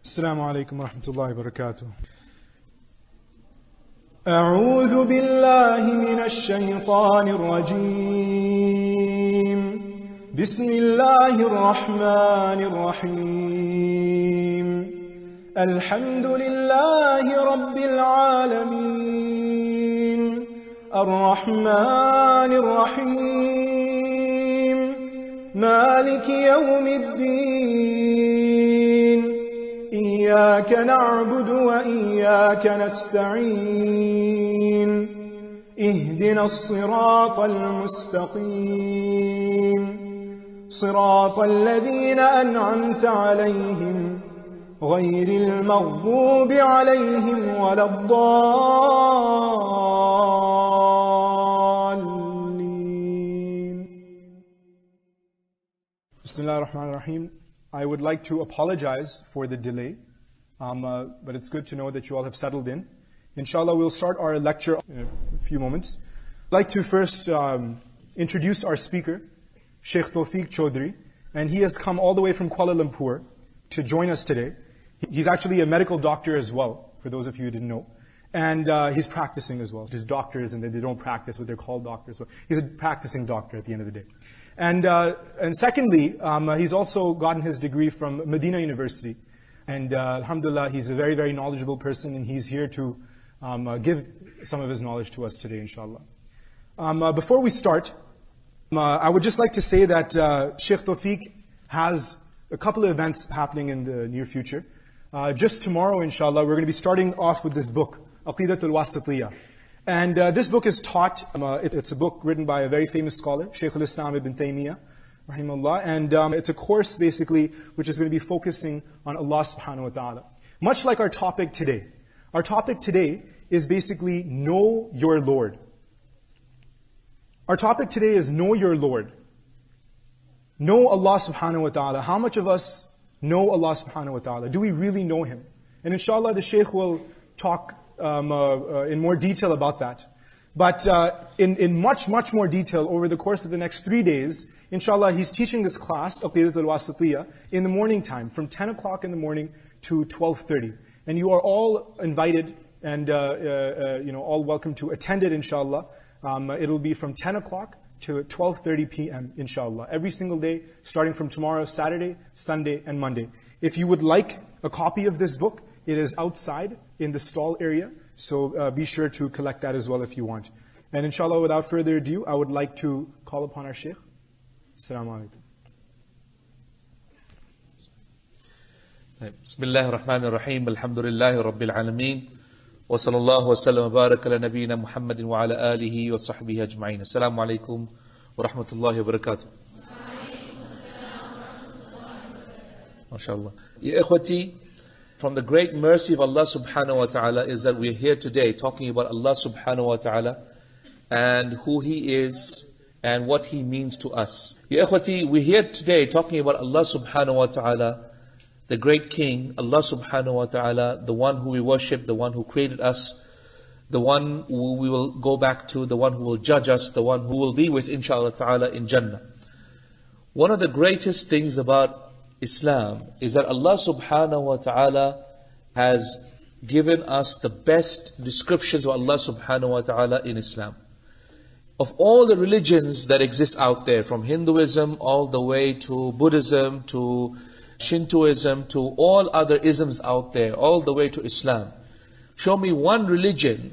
Assalamu alaikum wa rahmatullahi wa barakatuh. أعوذ بالله من الشيطان الرجيم بسم الله الرحمن الرحيم الحمد لله رب العالمين الرحمن الرحيم مالك يوم الدين إياك نعبد وإياك نستعين اهدنا الصراط المستقيم صراط الذين أنعمت عليهم غير المغضوب عليهم ولا الضالين. Bismillah ar-Rahman ar-Rahim. I would like to apologize for the delay, but it's good to know that you all have settled in. Inshallah, we'll start our lecture in a few moments. I'd like to first introduce our speaker, Dr Tawfique Chowdhury, and he has come all the way from Kuala Lumpur to join us today. He's actually a medical doctor as well, for those of you who didn't know. And he's practicing as well. His doctors, and they don't practice, but they're called doctors. So he's a practicing doctor at the end of the day. And secondly, he's also gotten his degree from Medina University. And alhamdulillah, he's a very, very knowledgeable person, and he's here to give some of his knowledge to us today, inshallah. Before we start, I would just like to say that Sheikh Tawfique has a couple of events happening in the near future. Just tomorrow, inshallah, we're going to be starting off with this book, Aqidatul Wasatiyah. And this book is taught, it's a book written by a very famous scholar, Shaykh al-Islam ibn Taymiyyah, rahimahullah. And it's a course, basically, which is going to be focusing on Allah subhanahu wa ta'ala. Much like our topic today. Our topic today is basically, know your Lord. Our topic today is know your Lord. Know Allah subhanahu wa ta'ala. How much of us know Allah subhanahu wa ta'ala? Do we really know Him? And inshallah, the Shaykh will talk in more detail about that. But in much, much more detail over the course of the next 3 days, inshallah, he's teaching this class, Aqidatul Wasatiyah, in the morning time, from 10 o'clock in the morning to 12:30. And you are all invited and all welcome to attend it, inshallah. It'll be from 10 o'clock to 12:30 p.m., inshallah. Every single day, starting from tomorrow, Saturday, Sunday, and Monday. If you would like a copy of this book, it is outside in the stall area. So be sure to collect that as well if you want. And inshallah, without further ado, I would like to call upon our Shaykh. Assalamu alaikum. Bismillah ar-Rahman ar-Rahim. Alhamdulillahi Rabbil Alameen. Wa sallallahu wa sallam wa barak ala nabiyyina Muhammadin wa ala alihi wa sahbihi ajma'in. Assalamu alaikum wa rahmatullahi wa barakatuh. MashaAllah. Ya ikhwati, from the great mercy of Allah subhanahu wa ta'ala is that we're here today talking about Allah subhanahu wa ta'ala and who He is and what He means to us. Ya ikhwati, we're here today talking about Allah subhanahu wa ta'ala, the great King, Allah subhanahu wa ta'ala, the one who we worship, the one who created us, the one who we will go back to, the one who will judge us, the one who will be with, inshallah ta'ala, in Jannah. One of the greatest things about Islam is that Allah subhanahu wa ta'ala has given us the best descriptions of Allah subhanahu wa ta'ala in Islam. Of all the religions that exist out there, from Hinduism all the way to Buddhism, to Shintoism, to all other isms out there, all the way to Islam, show me one religion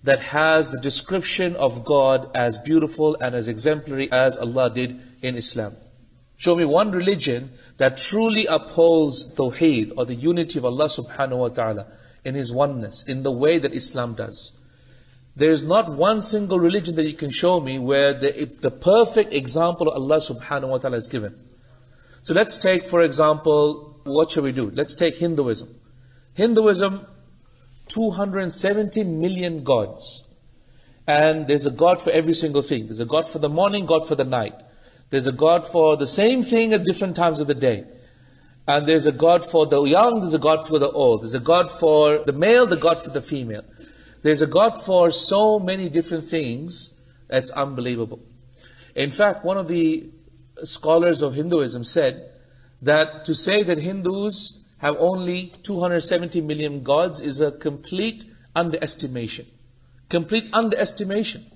that has the description of God as beautiful and as exemplary as Allah did in Islam. Show me one religion that truly upholds Tawheed, or the unity of Allah subhanahu wa ta'ala, in His oneness, in the way that Islam does. There is not one single religion that you can show me where the perfect example of Allah subhanahu wa ta'ala is given. So let's take, for example, what shall we do? Let's take Hinduism. Hinduism, 270 million gods. And there's a God for every single thing. There's a God for the morning, God for the night. There's a God for the same thing at different times of the day. And there's a God for the young, there's a God for the old. There's a God for the male, the God for the female. There's a God for so many different things, that's unbelievable. In fact, one of the scholars of Hinduism said that to say that Hindus have only 270 million gods is a complete underestimation. Complete underestimation.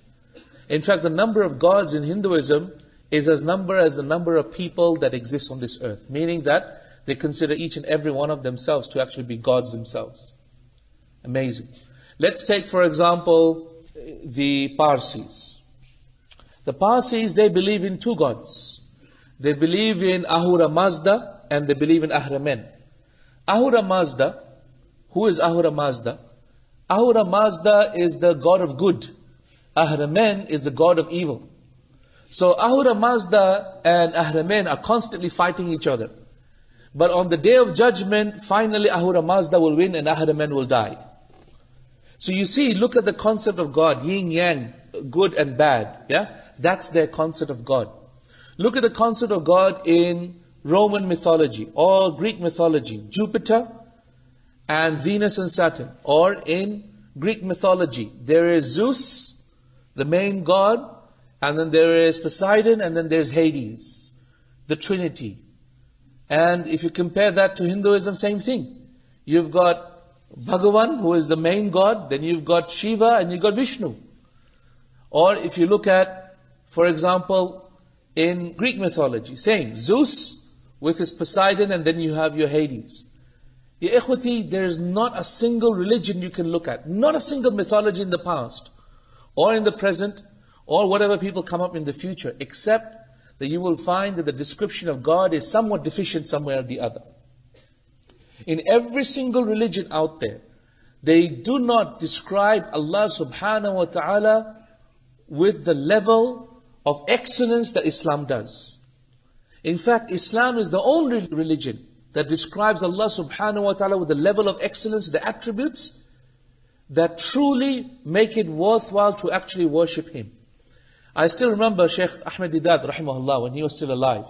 In fact, the number of gods in Hinduism is as the number of people that exist on this earth. Meaning that they consider each and every one of themselves to actually be gods themselves. Amazing. Let's take, for example, the Parsis. The Parsis, they believe in two gods. They believe in Ahura Mazda and they believe in Ahriman. Ahura Mazda, who is Ahura Mazda? Ahura Mazda is the god of good. Ahriman is the god of evil. So Ahura Mazda and Ahriman are constantly fighting each other. But on the day of judgment, finally Ahura Mazda will win and Ahriman will die. So you see, look at the concept of God, yin yang, good and bad. Yeah, that's their concept of God. Look at the concept of God in Roman mythology or Greek mythology. Jupiter and Venus and Saturn. Or in Greek mythology, there is Zeus, the main god, and then there is Poseidon, and then there's Hades, the Trinity. And if you compare that to Hinduism, same thing. You've got Bhagavan, who is the main god, then you've got Shiva, and you've got Vishnu. Or if you look at, for example, in Greek mythology, same, Zeus with his Poseidon, and then you have your Hades. Ya ikhwati, there is not a single religion you can look at, not a single mythology in the past, or in the present, or whatever people come up in the future, except that you will find that the description of God is somewhat deficient somewhere or the other. In every single religion out there, they do not describe Allah subhanahu wa ta'ala with the level of excellence that Islam does. In fact, Islam is the only religion that describes Allah subhanahu wa ta'ala with the level of excellence, the attributes that truly make it worthwhile to actually worship Him. I still remember Shaykh Ahmed Didat rahimahullah when he was still alive.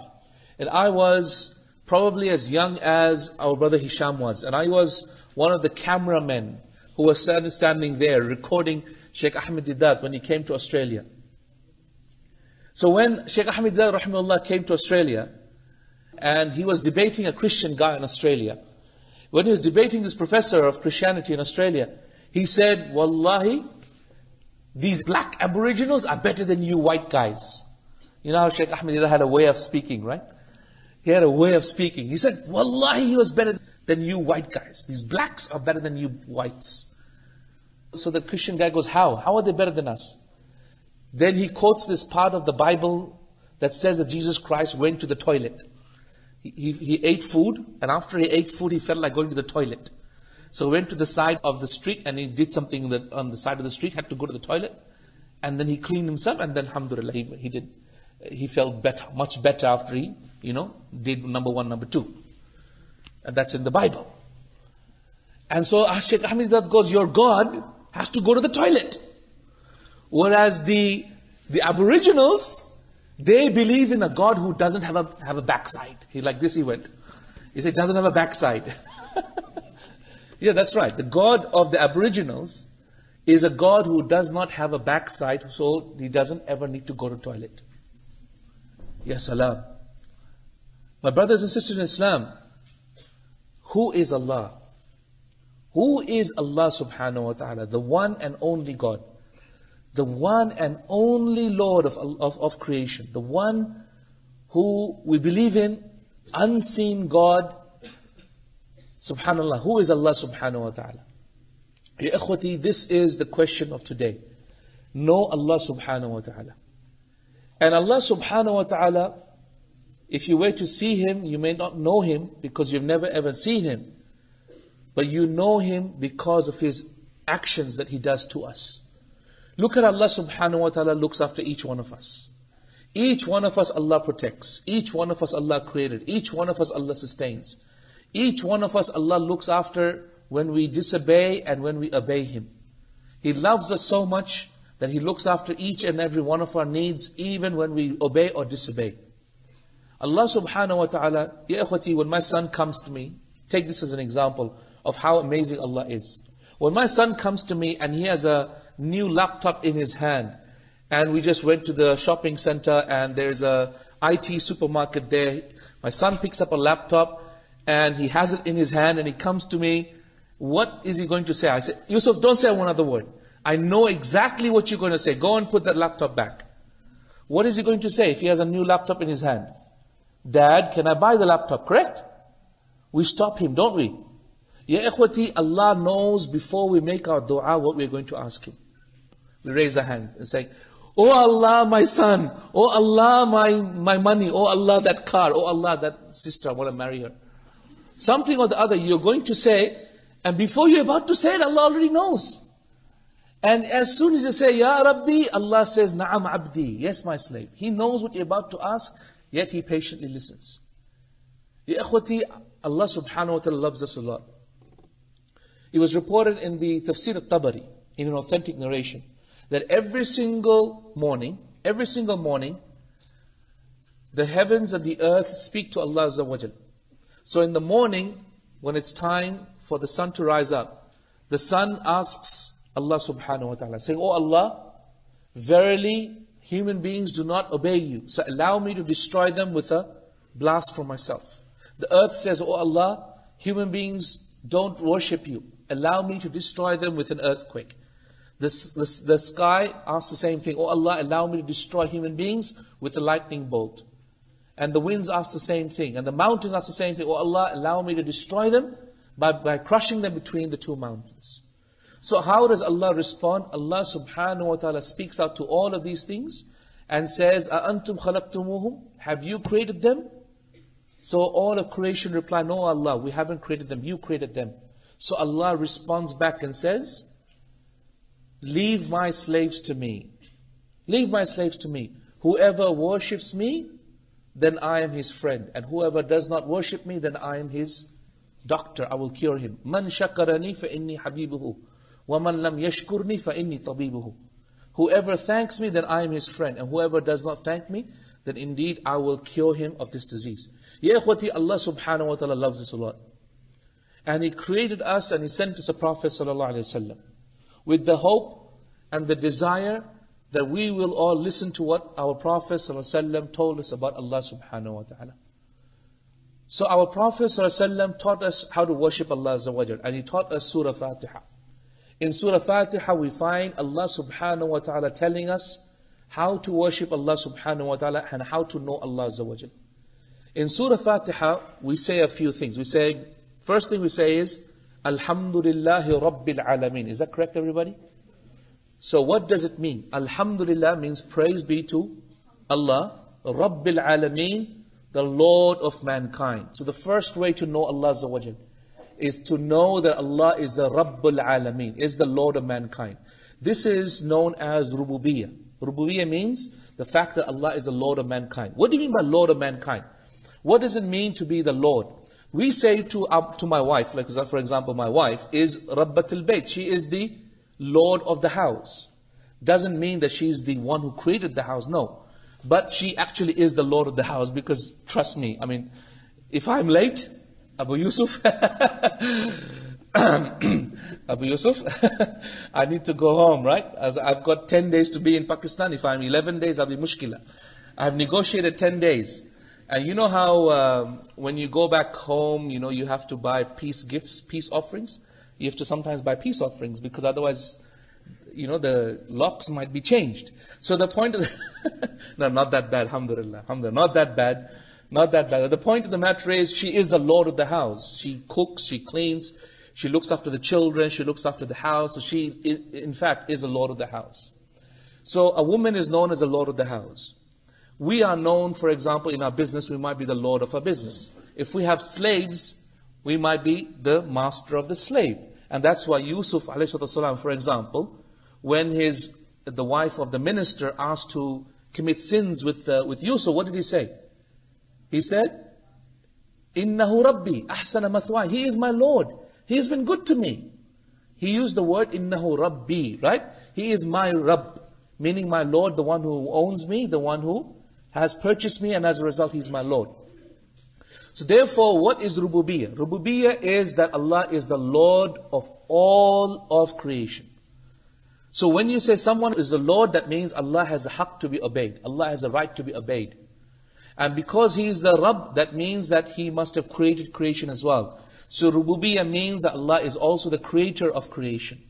And I was probably as young as our brother Hisham was. And I was one of the cameramen who was standing there recording Shaykh Ahmed Didat when he came to Australia. So when Shaykh Ahmed Didat rahimahullah came to Australia, and he was debating a Christian guy in Australia. When he was debating this professor of Christianity in Australia, he said, Wallahi, these black aboriginals are better than you white guys. You know how Shaykh Ahmed Didat had a way of speaking, right? He had a way of speaking. He said, Wallahi, he was better than you white guys. These blacks are better than you whites. So the Christian guy goes, how? How are they better than us? Then he quotes this part of the Bible that says that Jesus Christ went to the toilet. He ate food, and after he ate food, he felt like going to the toilet. So he went to the side of the street, and he did something that on the side of the street, had to go to the toilet. And then he cleaned himself, and then alhamdulillah, he felt better, much better after he, did number one, number two. And that's in the Bible. And so Shaykh Ahmed Didat goes, your God has to go to the toilet. Whereas the aboriginals, they believe in a God who doesn't have a backside. He went. He said, doesn't have a backside. Yeah, that's right. The God of the aboriginals is a God who does not have a backside, so he doesn't ever need to go to the toilet. Ya salam. My brothers and sisters in Islam, who is Allah? Who is Allah subhanahu wa ta'ala? The one and only God. The one and only Lord of creation. The one who we believe in, unseen God. Subhanallah. Who is Allah subhanahu wa ta'ala? Ya ikhwati, this is the question of today. Know Allah subhanahu wa ta'ala. And Allah subhanahu wa ta'ala, if you were to see Him, you may not know Him because you've never ever seen Him. But you know Him because of His actions that He does to us. Look at Allah subhanahu wa ta'ala looks after each one of us. Each one of us Allah protects. Each one of us Allah created. Each one of us Allah sustains. Each one of us Allah looks after when we disobey and when we obey Him. He loves us so much that He looks after each and every one of our needs, even when we obey or disobey. Allah subhanahu wa ta'ala, ya ikhwati, when my son comes to me, take this as an example of how amazing Allah is. When my son comes to me and he has a new laptop in his hand, and we just went to the shopping center and there's a IT supermarket there, my son picks up a laptop and he has it in his hand and he comes to me, what is he going to say? I say, Yusuf, don't say one other word. I know exactly what you're going to say. Go and put that laptop back. What is he going to say if he has a new laptop in his hand? Dad, can I buy the laptop? Correct? We stop him, don't we? Ya ikhwati, Allah knows before we make our dua what we're going to ask Him. We raise our hands and say, Oh Allah, my son. Oh Allah, my money. Oh Allah, that car. Oh Allah, that sister, I want to marry her. Something or the other you're going to say, and before you're about to say it, Allah already knows. And as soon as you say, Ya Rabbi, Allah says, Na'am abdi. Yes, my slave. He knows what you're about to ask, yet He patiently listens. Ya ikhwati, Allah subhanahu wa ta'ala loves us a lot. It was reported in the Tafsir al-Tabari, in an authentic narration, that every single morning, the heavens and the earth speak to Allah Azza wa Jal. So in the morning, when it's time for the sun to rise up, the sun asks Allah subhanahu wa ta'ala, saying, Oh Allah, verily human beings do not obey you, so allow me to destroy them with a blast from myself. The earth says, Oh Allah, human beings don't worship you, allow me to destroy them with an earthquake. The sky asks the same thing, Oh Allah, allow me to destroy human beings with a lightning bolt. And the winds ask the same thing, and the mountains ask the same thing, Oh Allah, allow me to destroy them by crushing them between the two mountains. So how does Allah respond? Allah subhanahu wa ta'ala speaks out to all of these things and says, أَأَنْتُمْ خَلَقْتُمُوهُمْ? Have you created them? So all of creation reply, No Allah, we haven't created them, you created them. So Allah responds back and says, Leave my slaves to me. Leave my slaves to me. Whoever worships me, then I am his friend. And whoever does not worship me, then I am his doctor. I will cure him. مَنْ شَكَرَنِي فَإِنِّي حَبِيبُهُ وَمَنْ لَمْ يَشْكُرْنِي فَإِنِّي طَبِيبُهُ. Whoever thanks me, then I am his friend. And whoever does not thank me, then indeed I will cure him of this disease. Ya ikhwati, Allah subhanahu wa ta'ala loves us a lot. And He created us and He sent us a Prophet sallallahu alayhi wa sallam, with the hope and the desire that we will all listen to what our Prophet ﷺ told us about Allah subhanahu wa ta'ala. So our Prophet ﷺ taught us how to worship Allah Azza wa Jal, and he taught us Surah Fatiha. In Surah Fatiha we find Allah subhanahu wa ta'ala telling us how to worship Allah subhanahu wa ta'ala and how to know Allah Azza wa Jal. In Surah Fatiha we say a few things. First thing we say is, Alhamdulillahi Rabbil Alameen. Is that correct, everybody? So what does it mean? Alhamdulillah means praise be to Allah, Rabbil Alameen, the Lord of mankind. So the first way to know Allah Azza wa Jal is to know that Allah is the Rabbul Alameen, is the Lord of mankind. This is known as Rububiyyah. Rububiyyah means the fact that Allah is the Lord of mankind. What do you mean by Lord of mankind? What does it mean to be the Lord? We say to my wife, like for example, my wife is Rabbatul Bayt. She is the Lord of the house. Doesn't mean that she is the one who created the house, no. But she actually is the Lord of the house, because trust me, I mean, if I'm late, Abu Yusuf, Abu Yusuf, I need to go home, right? As I've got 10 days to be in Pakistan. If I'm 11 days, I'll be mushkila. I've negotiated 10 days. And you know how when you go back home, you have to buy peace gifts, peace offerings? You have to sometimes buy peace offerings, because otherwise, the locks might be changed. So the point of no, not that bad, alhamdulillah, not that bad. The point of the matter is, she is the Lord of the house. She cooks, she cleans, she looks after the children, she looks after the house. So she, in fact, is the Lord of the house. So a woman is known as the Lord of the house. We are known, for example, in our business, we might be the Lord of our business. If we have slaves, we might be the master of the slave. And that's why Yusuf ﷺ, for example, when the wife of the minister asked to commit sins with Yusuf, what did he say? He said, Innahu Rabbi, ahsana mathwaya. He is my Lord. He has been good to me. He used the word Innahu Rabbi, right? He is my Rabb, meaning my Lord, the one who owns me, the one who has purchased me, and as a result, He's my Lord. So therefore, what is Rububiyyah? Rububiyyah is that Allah is the Lord of all of creation. So when you say someone is the Lord, that means Allah has a haqq to be obeyed. Allah has a right to be obeyed. And because He is the Rabb, that means that He must have created creation as well. So Rububiyyah means that Allah is also the creator of creation.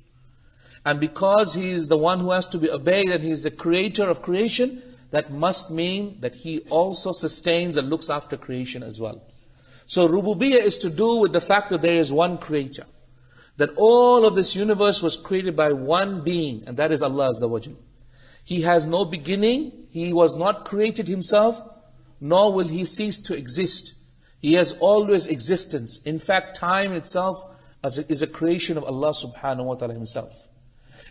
And because He is the one who has to be obeyed and He is the creator of creation, that must mean that He also sustains and looks after creation as well. So Rububiyyah is to do with the fact that there is one creator. That all of this universe was created by one being, and that is Allah Azza wa Jal. He has no beginning, He was not created Himself, nor will He cease to exist. He has always existence. In fact, time itself is a creation of Allah subhanahu wa ta'ala Himself.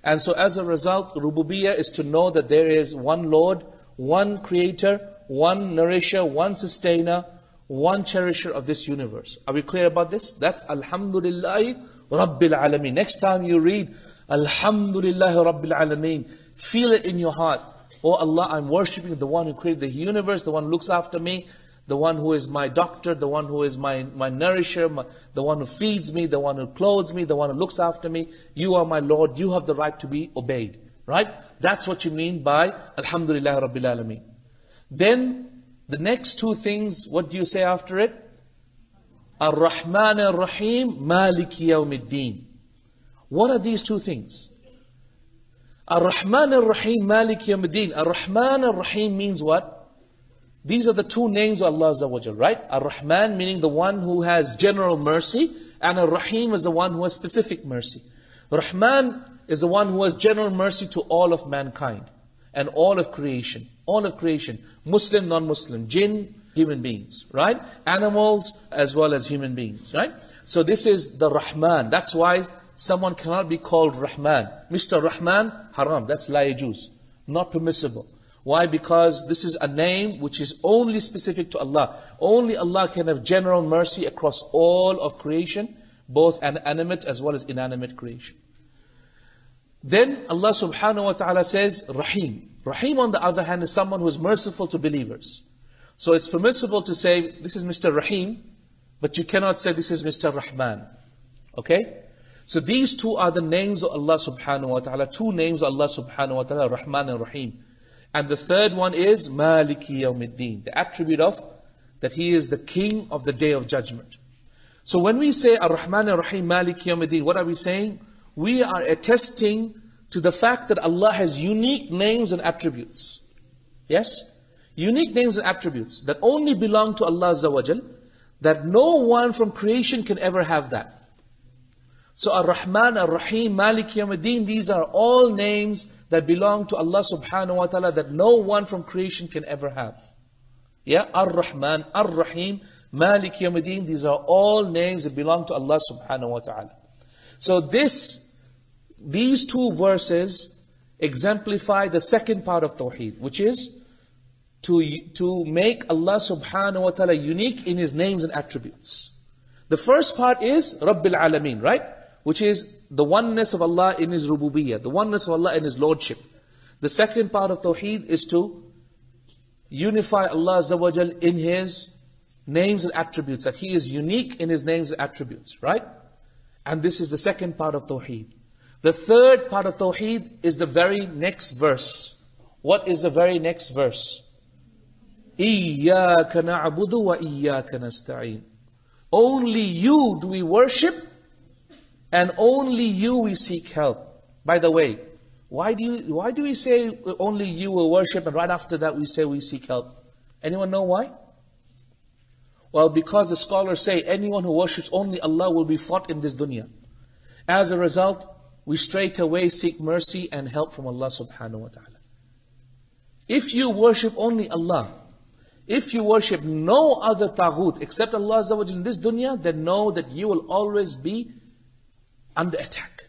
And so as a result, Rububiyyah is to know that there is one Lord, one creator, one nourisher, one sustainer, one cherisher of this universe. Are we clear about this? That's Alhamdulillahi Rabbil Alameen. Next time you read Alhamdulillahi Rabbil Alameen, feel it in your heart. Oh Allah, I'm worshipping the one who created the universe, the one who looks after me, the one who is my doctor, the one who is my nourisher, the one who feeds me, the one who clothes me, the one who looks after me. You are my Lord, you have the right to be obeyed. Right? That's what you mean by Alhamdulillah Rabbil Alameen. Then, the next two things, what do you say after it? Ar-Rahman Ar-Rahim, Maliki Yawmiddin. What are these two things? Ar-Rahman Ar-Rahim, Maliki Yawmiddin. Ar-Rahman Ar-Rahim means what? These are the two names of Allah Azza wa Jal, right? Ar-Rahman meaning the one who has general mercy, and Ar-Rahim is the one who has specific mercy. Rahman is the one who has general mercy to all of mankind and all of creation. All of creation. Muslim, non-Muslim, jinn, human beings, right? Animals as well as human beings, right? So this is the Rahman. That's why someone cannot be called Rahman. Mr. Rahman, haram. That's la yajuz. Not permissible. Why? Because this is a name which is only specific to Allah. Only Allah can have general mercy across all of creation, both animate as well as inanimate creation. Then Allah subhanahu wa ta'ala says Rahim. Rahim on the other hand is someone who is merciful to believers. So it's permissible to say this is Mr. Rahim, but you cannot say this is Mr. Rahman. Okay? So these two are the names of Allah subhanahu wa ta'ala. Two names of Allah subhanahu wa ta'ala, Rahman and Rahim. And the third one is Maliki Yawmiddin, the attribute of that He is the King of the Day of Judgment. So when we say Ar-Rahman Ar-Rahim, Maliki Yawmiddin, what are we saying? We are attesting to the fact that Allah has unique names and attributes. Yes? Unique names and attributes that only belong to Allah Azza wa Jal, that no one from creation can ever have that. So Ar-Rahman, Ar-Rahim, Maliki Yawmiddin, these are all names that belong to Allah subhanahu wa ta'ala that no one from creation can ever have. Yeah? Ar-Rahman, Ar-Rahim, Maliki Yawmiddin, these are all names that belong to Allah subhanahu wa ta'ala. So these two verses exemplify the second part of Tawheed, which is to make Allah subhanahu wa ta'ala unique in His names and attributes. The first part is Rabbil Alameen, right? Which is the oneness of Allah in His Rububiyyah, the oneness of Allah in His Lordship. The second part of Tawheed is to unify Allah Azza wa Jal in His names and attributes, that He is unique in His names and attributes, right? And this is the second part of Tawheed. The third part of Tawheed is the very next verse. What is the very next verse? إِيَّاكَ نَعْبُدُ وَإِيَّاكَ نَسْتَعِينُ. Only You do we worship, and only You we seek help. By the way, why do we say only You will worship, and right after that we say we seek help? Anyone know why? Well, because the scholars say anyone who worships only Allah will be fought in this dunya. As a result, we straight away seek mercy and help from Allah subhanahu wa ta'ala. If you worship only Allah, if you worship no other taghut except Allah Azza wa Jalla in this dunya, then know that you will always be under attack.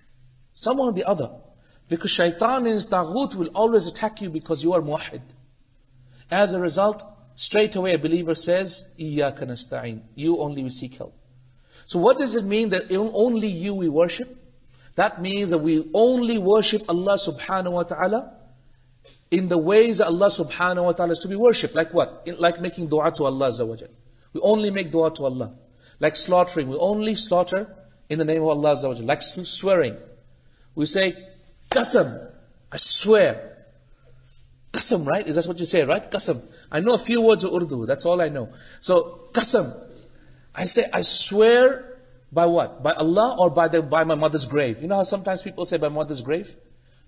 Someone or the other. Because shaitan and his taghut will always attack you because you are muwahid. As a result, straight away a believer says, إِيَّاكَ نَسْتَعِينُ. You only we seek help. So what does it mean that only You we worship? That means that we only worship Allah subhanahu wa ta'ala in the ways that Allah subhanahu wa ta'ala is to be worshipped. Like what? Like making dua to Allah Azza wa Jal. We only make dua to Allah. Like slaughtering, we only slaughter in the name of Allah Azza wa Jal. Like swearing, we say, Qasam, I swear. Qasam, right? Is that what you say, right? Qasam. I know a few words of Urdu, that's all I know. So, qasam. I say, I swear by what? By Allah or by my mother's grave? You know how sometimes people say by mother's grave?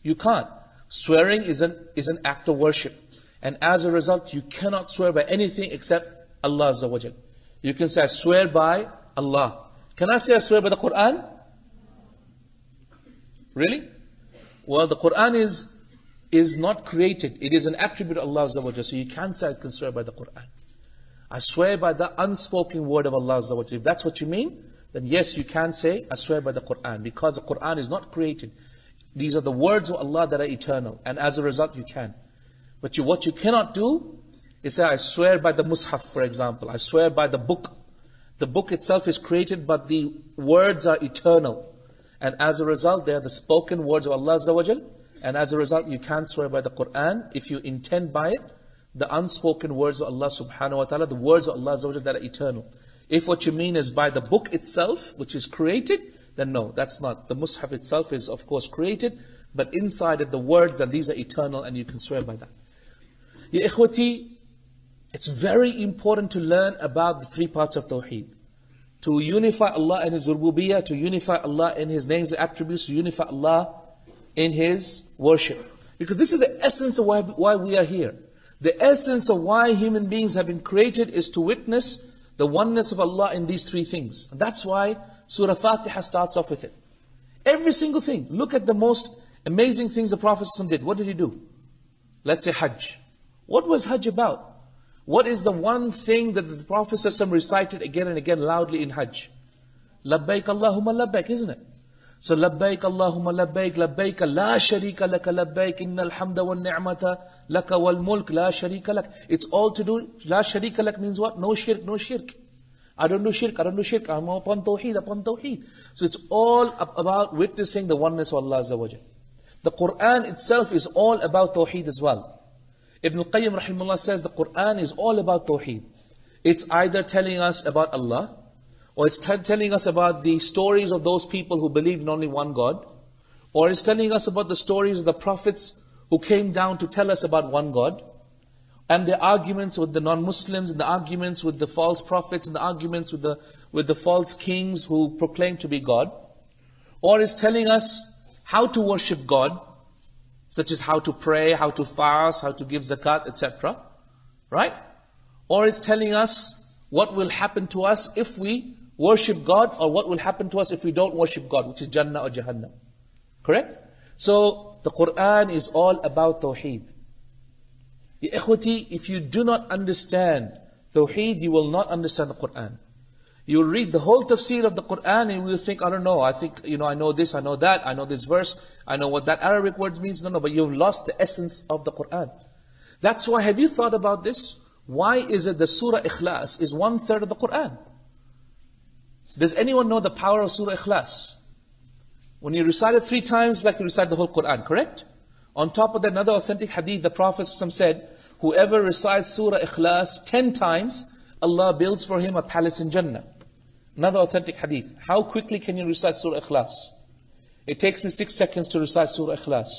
You can't. Swearing is an act of worship. And as a result, you cannot swear by anything except Allah Azza wa Jal. You can say, I swear by Allah. Can I say I swear by the Quran? Really? Well, the Quran is not created. It is an attribute of Allah Azza wa Jal. So you can't say I can swear by the Quran. I swear by the unspoken word of Allah Azza wa Jal. If that's what you mean, then yes, you can say, I swear by the Quran. Because the Quran is not created. These are the words of Allah that are eternal. And as a result, you can. But what you cannot do is say, I swear by the Mus'haf, for example. I swear by the book. The book itself is created, but the words are eternal. And as a result, they are the spoken words of Allah Azza wa Jal. And as a result, you can't swear by the Quran if you intend by it the unspoken words of Allah subhanahu wa ta'ala, the words of Allah Azza wa Jal that are eternal. If what you mean is by the book itself, which is created, then no, that's not. The Mus'haf itself is of course created, but inside it the words, then these are eternal and you can swear by that. Ya ikhwati, it's very important to learn about the three parts of Tawheed. To unify Allah in His rububiyyah, to unify Allah in His names and attributes, to unify Allah in His worship. Because this is the essence of why we are here. The essence of why human beings have been created is to witness the oneness of Allah in these three things. And that's why Surah Fatiha starts off with it. Every single thing. Look at the most amazing things the Prophet did. What did he do? Let's say Hajj. What was Hajj about? What is the one thing that the Prophet recited again and again loudly in Hajj? Labbaik Allahumma labbaik, isn't it? So Labbaik Allahumma labbaik, labbaik la sharika laka labbaik, innal hamda wal ni'mata laka wal mulk la sharika lak. It's all to do, la sharika lak means what? No shirk, no shirk. I don't do shirk, I'm upon tawheed. So it's all about witnessing the oneness of Allah Azza wa Jal. The Quran itself is all about tawheed as well. Ibn al-Qayyim rahimahullah says the Quran is all about tawheed. It's either telling us about Allah, or it's telling us about the stories of those people who believed in only one God, or it's telling us about the stories of the prophets who came down to tell us about one God, and the arguments with the non-Muslims, and the arguments with the false prophets, and the arguments with the false kings who proclaim to be God, or it's telling us how to worship God, such as how to pray, how to fast, how to give zakat, etc. Right? Or it's telling us what will happen to us if we worship God, or what will happen to us if we don't worship God, which is Jannah or Jahannam. Correct? So, the Quran is all about Tawheed. Ya ikhwati, if you do not understand Tawheed, you will not understand the Quran. You will read the whole tafsir of the Quran and you will think, I don't know, I think, I know this, I know that, I know this verse, I know what that Arabic word means. No, but you've lost the essence of the Quran. That's why, have you thought about this? Why is it the Surah Ikhlas is 1/3 of the Quran? Does anyone know the power of Surah Ikhlas? When you recite it 3 times, like you recite the whole Quran, correct? On top of that, another authentic hadith, the Prophet said, whoever recites Surah Ikhlas 10 times, Allah builds for him a palace in Jannah. Another authentic hadith. How quickly can you recite Surah Ikhlas? It takes me 6 seconds to recite Surah Ikhlas.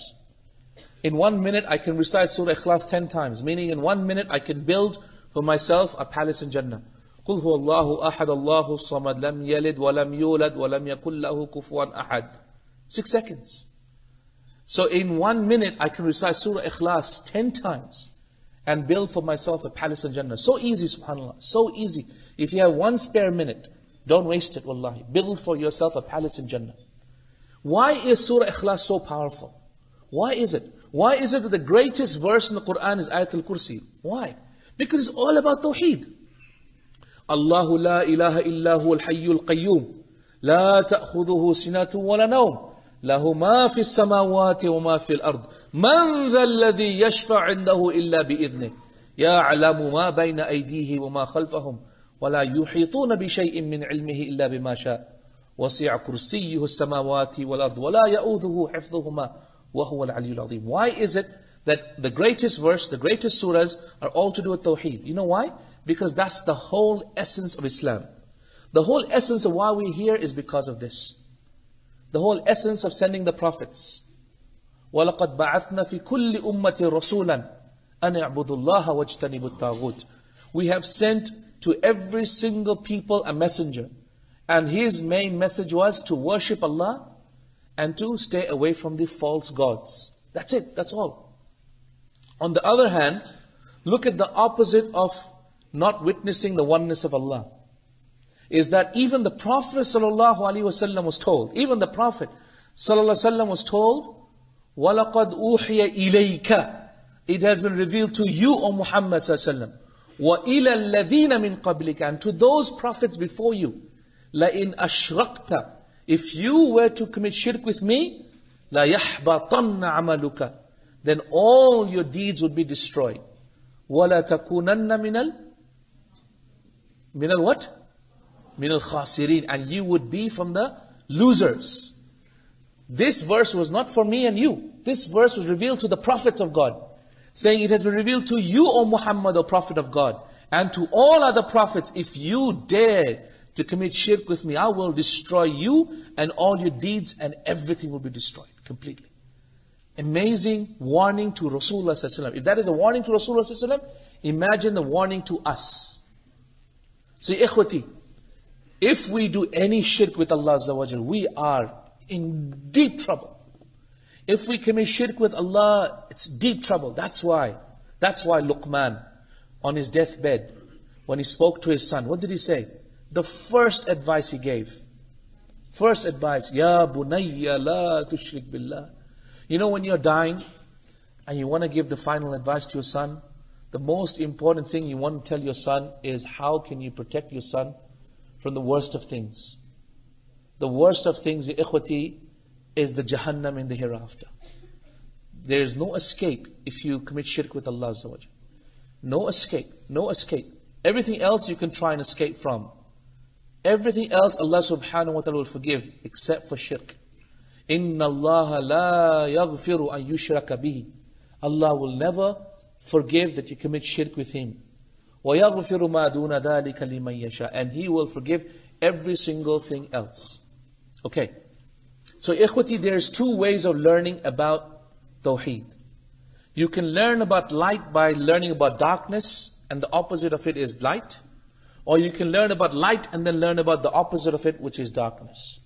In 1 minute, I can recite Surah Ikhlas 10 times. Meaning in 1 minute, I can build for myself a palace in Jannah. قُلْ هُوَ اللَّهُ أَحَدَ اللَّهُ الصَّمَدْ لَمْ يَلِدْ وَلَمْ يُولَدْ وَلَمْ يَكُنْ لَهُ كُفُوًا أَحَدٍ 6 seconds. So in 1 minute, I can recite Surah Ikhlas 10 times and build for myself a palace in Jannah. So easy, subhanAllah. So easy. If you have 1 spare minute, don't waste it, wallahi. Build for yourself a palace in Jannah. Why is Surah Ikhlas so powerful? Why is it? Why is it that the greatest verse in the Quran is Ayatul Kursi? Why? Because it's all about Tawheed. Allahu la ilaha illa huwa al-hayyul qayyum. La ta'khudhuhu sinatun wa la nawm. له ما في السماوات وما في الأرض من ذا الذي يشفع عنده إلا بإذنه يعلم ما بين أيديه وما خلفهم ولا يحيطون بشيء من علمه إلا بما شاء وسع كرسيه السماوات والأرض ولا يؤوده حفظهما وهو العلي العظيم. Why is it that the greatest verse, the greatest surahs are all to do with Tawheed? You know why? Because that's the whole essence of Islam. The whole essence of why we're here is because of this. The whole essence of sending the prophets. وَلَقَدْ بَعَثْنَا فِي كُلِّ أُمَّةٍ رَسُولًا أَنِ اعْبُدُوا اللَّهَ وَاجْتَنِبُوا الطَّاغُوتِ. We have sent to every single people a messenger. And his main message was to worship Allah and to stay away from the false gods. That's it, that's all. On the other hand, look at the opposite of not witnessing the oneness of Allah. Is that even the Prophet ﷺ was told, even the Prophet ﷺ was told, وَلَقَدْ أُوحِيَ إِلَيْكَ. It has been revealed to you, O Muhammad ﷺ. وَإِلَى الَّذِينَ مِن قَبْلِكَ. And to those prophets before you. لَإِنْ أَشْرَقْتَ. If you were to commit shirk with me, لَيَحْبَطَنَّ عَمَلُكَ. Then all your deeds would be destroyed. وَلَا تَكُونَنَّ مِنَ what? مِنَ الْخَاسِرِينَ. And you would be from the losers. This verse was not for me and you. This verse was revealed to the prophets of God. Saying it has been revealed to you, O Muhammad, O Prophet of God. And to all other prophets, if you dare to commit shirk with me, I will destroy you and all your deeds and everything will be destroyed completely. Amazing warning to Rasulullah ﷺ. If that is a warning to Rasulullah ﷺ, imagine the warning to us. So, ikhwati, if we do any shirk with Allah Azza wa Jal, we are in deep trouble. If we commit shirk with Allah, it's deep trouble. That's why Luqman, on his deathbed, when he spoke to his son, what did he say? The first advice he gave. First advice, Ya bunayya la tushrik billah. You know when you're dying, and you want to give the final advice to your son, the most important thing you want to tell your son is how can you protect your son from the worst of things. The worst of things, ikhwati, is the Jahannam in the hereafter. There is no escape if you commit shirk with Allah Azza wa Jalla. No escape, no escape. Everything else you can try and escape from. Everything else Allah subhanahu wa ta'ala will forgive except for shirk. Inna Allah la yaghfiru an yushraka bihi. Allah will never forgive that you commit shirk with Him. وَيَغْفِرُ مَا دُونَ ذَلِكَ لِمَنْ يَشَاءُ. And He will forgive every single thing else. Okay. So, ikhwati, there's two ways of learning about Tawheed. You can learn about light by learning about darkness, and the opposite of it is light. Or you can learn about light and then learn about the opposite of it, which is darkness.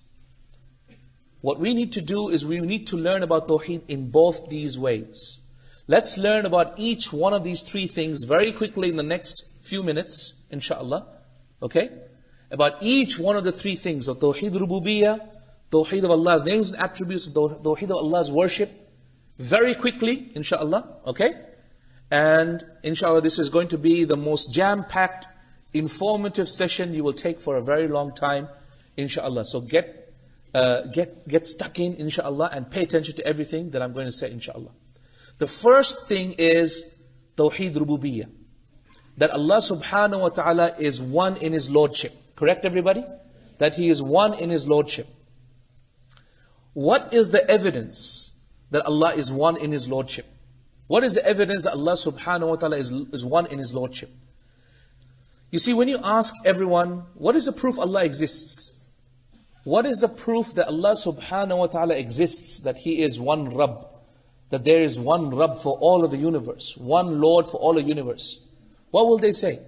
What we need to do is we need to learn about Tawheed in both these ways. Let's learn about each one of these three things very quickly in the next few minutes, inshallah. Okay? About each one of the three things of Tawheed Rububiyyah, Tawheed of Allah's names and attributes, Tawheed of Allah's worship, very quickly, inshallah. Okay? And inshallah, this is going to be the most jam-packed, informative session you will take for a very long time, inshallah. So get stuck in, inshallah, and pay attention to everything that I'm going to say, inshallah. The first thing is Tawheed Rububiyyah. That Allah subhanahu wa ta'ala is one in His Lordship. Correct, everybody? That He is one in His Lordship. What is the evidence that Allah is one in His Lordship? What is the evidence that Allah subhanahu wa ta'ala is one in His Lordship? You see, when you ask everyone, what is the proof Allah exists? What is the proof that Allah subhanahu wa ta'ala exists, that He is one Rabb? That there is one Rabb for all of the universe, one Lord for all of the universe. What will they say?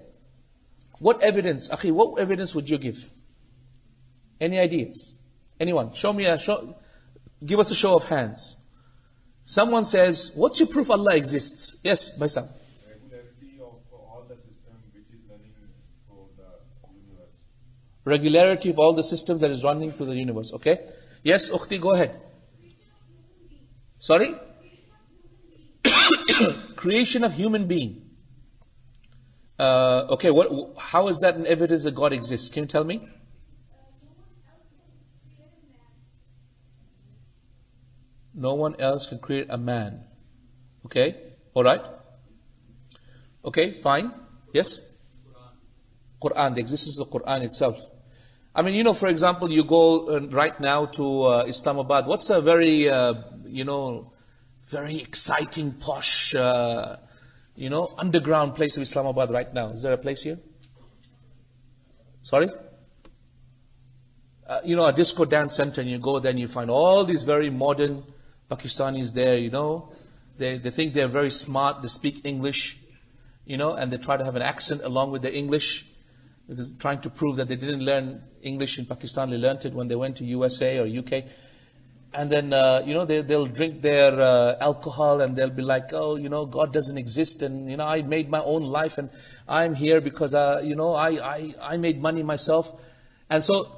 What evidence, Akhi, what evidence would you give? Any ideas? Anyone? Give us a show of hands. Someone says, what's your proof Allah exists? Yes, Baisam. Regularity of all the system which is running for the universe. Regularity of all the systems that is running through the universe. Okay? Yes, Ukhti, go ahead. Sorry? Creation of human being. Okay, how is that an evidence that God exists? Can you tell me? No one else can create a man. Okay, alright. Okay, fine. Yes? Quran, the existence of the Quran itself. I mean, for example, you go right now to Islamabad. What's a very, very exciting, posh, underground place of Islamabad right now? Is there a place here? Sorry? A disco dance center, and you go there and you find all these very modern Pakistanis there, They think they're very smart, they speak English, and they try to have an accent along with their English, because trying to prove that they didn't learn English in Pakistan, they learned it when they went to USA or UK. And then, they'll drink their alcohol and they'll be like, oh, God doesn't exist, and, I made my own life and I'm here because, I made money myself. And so,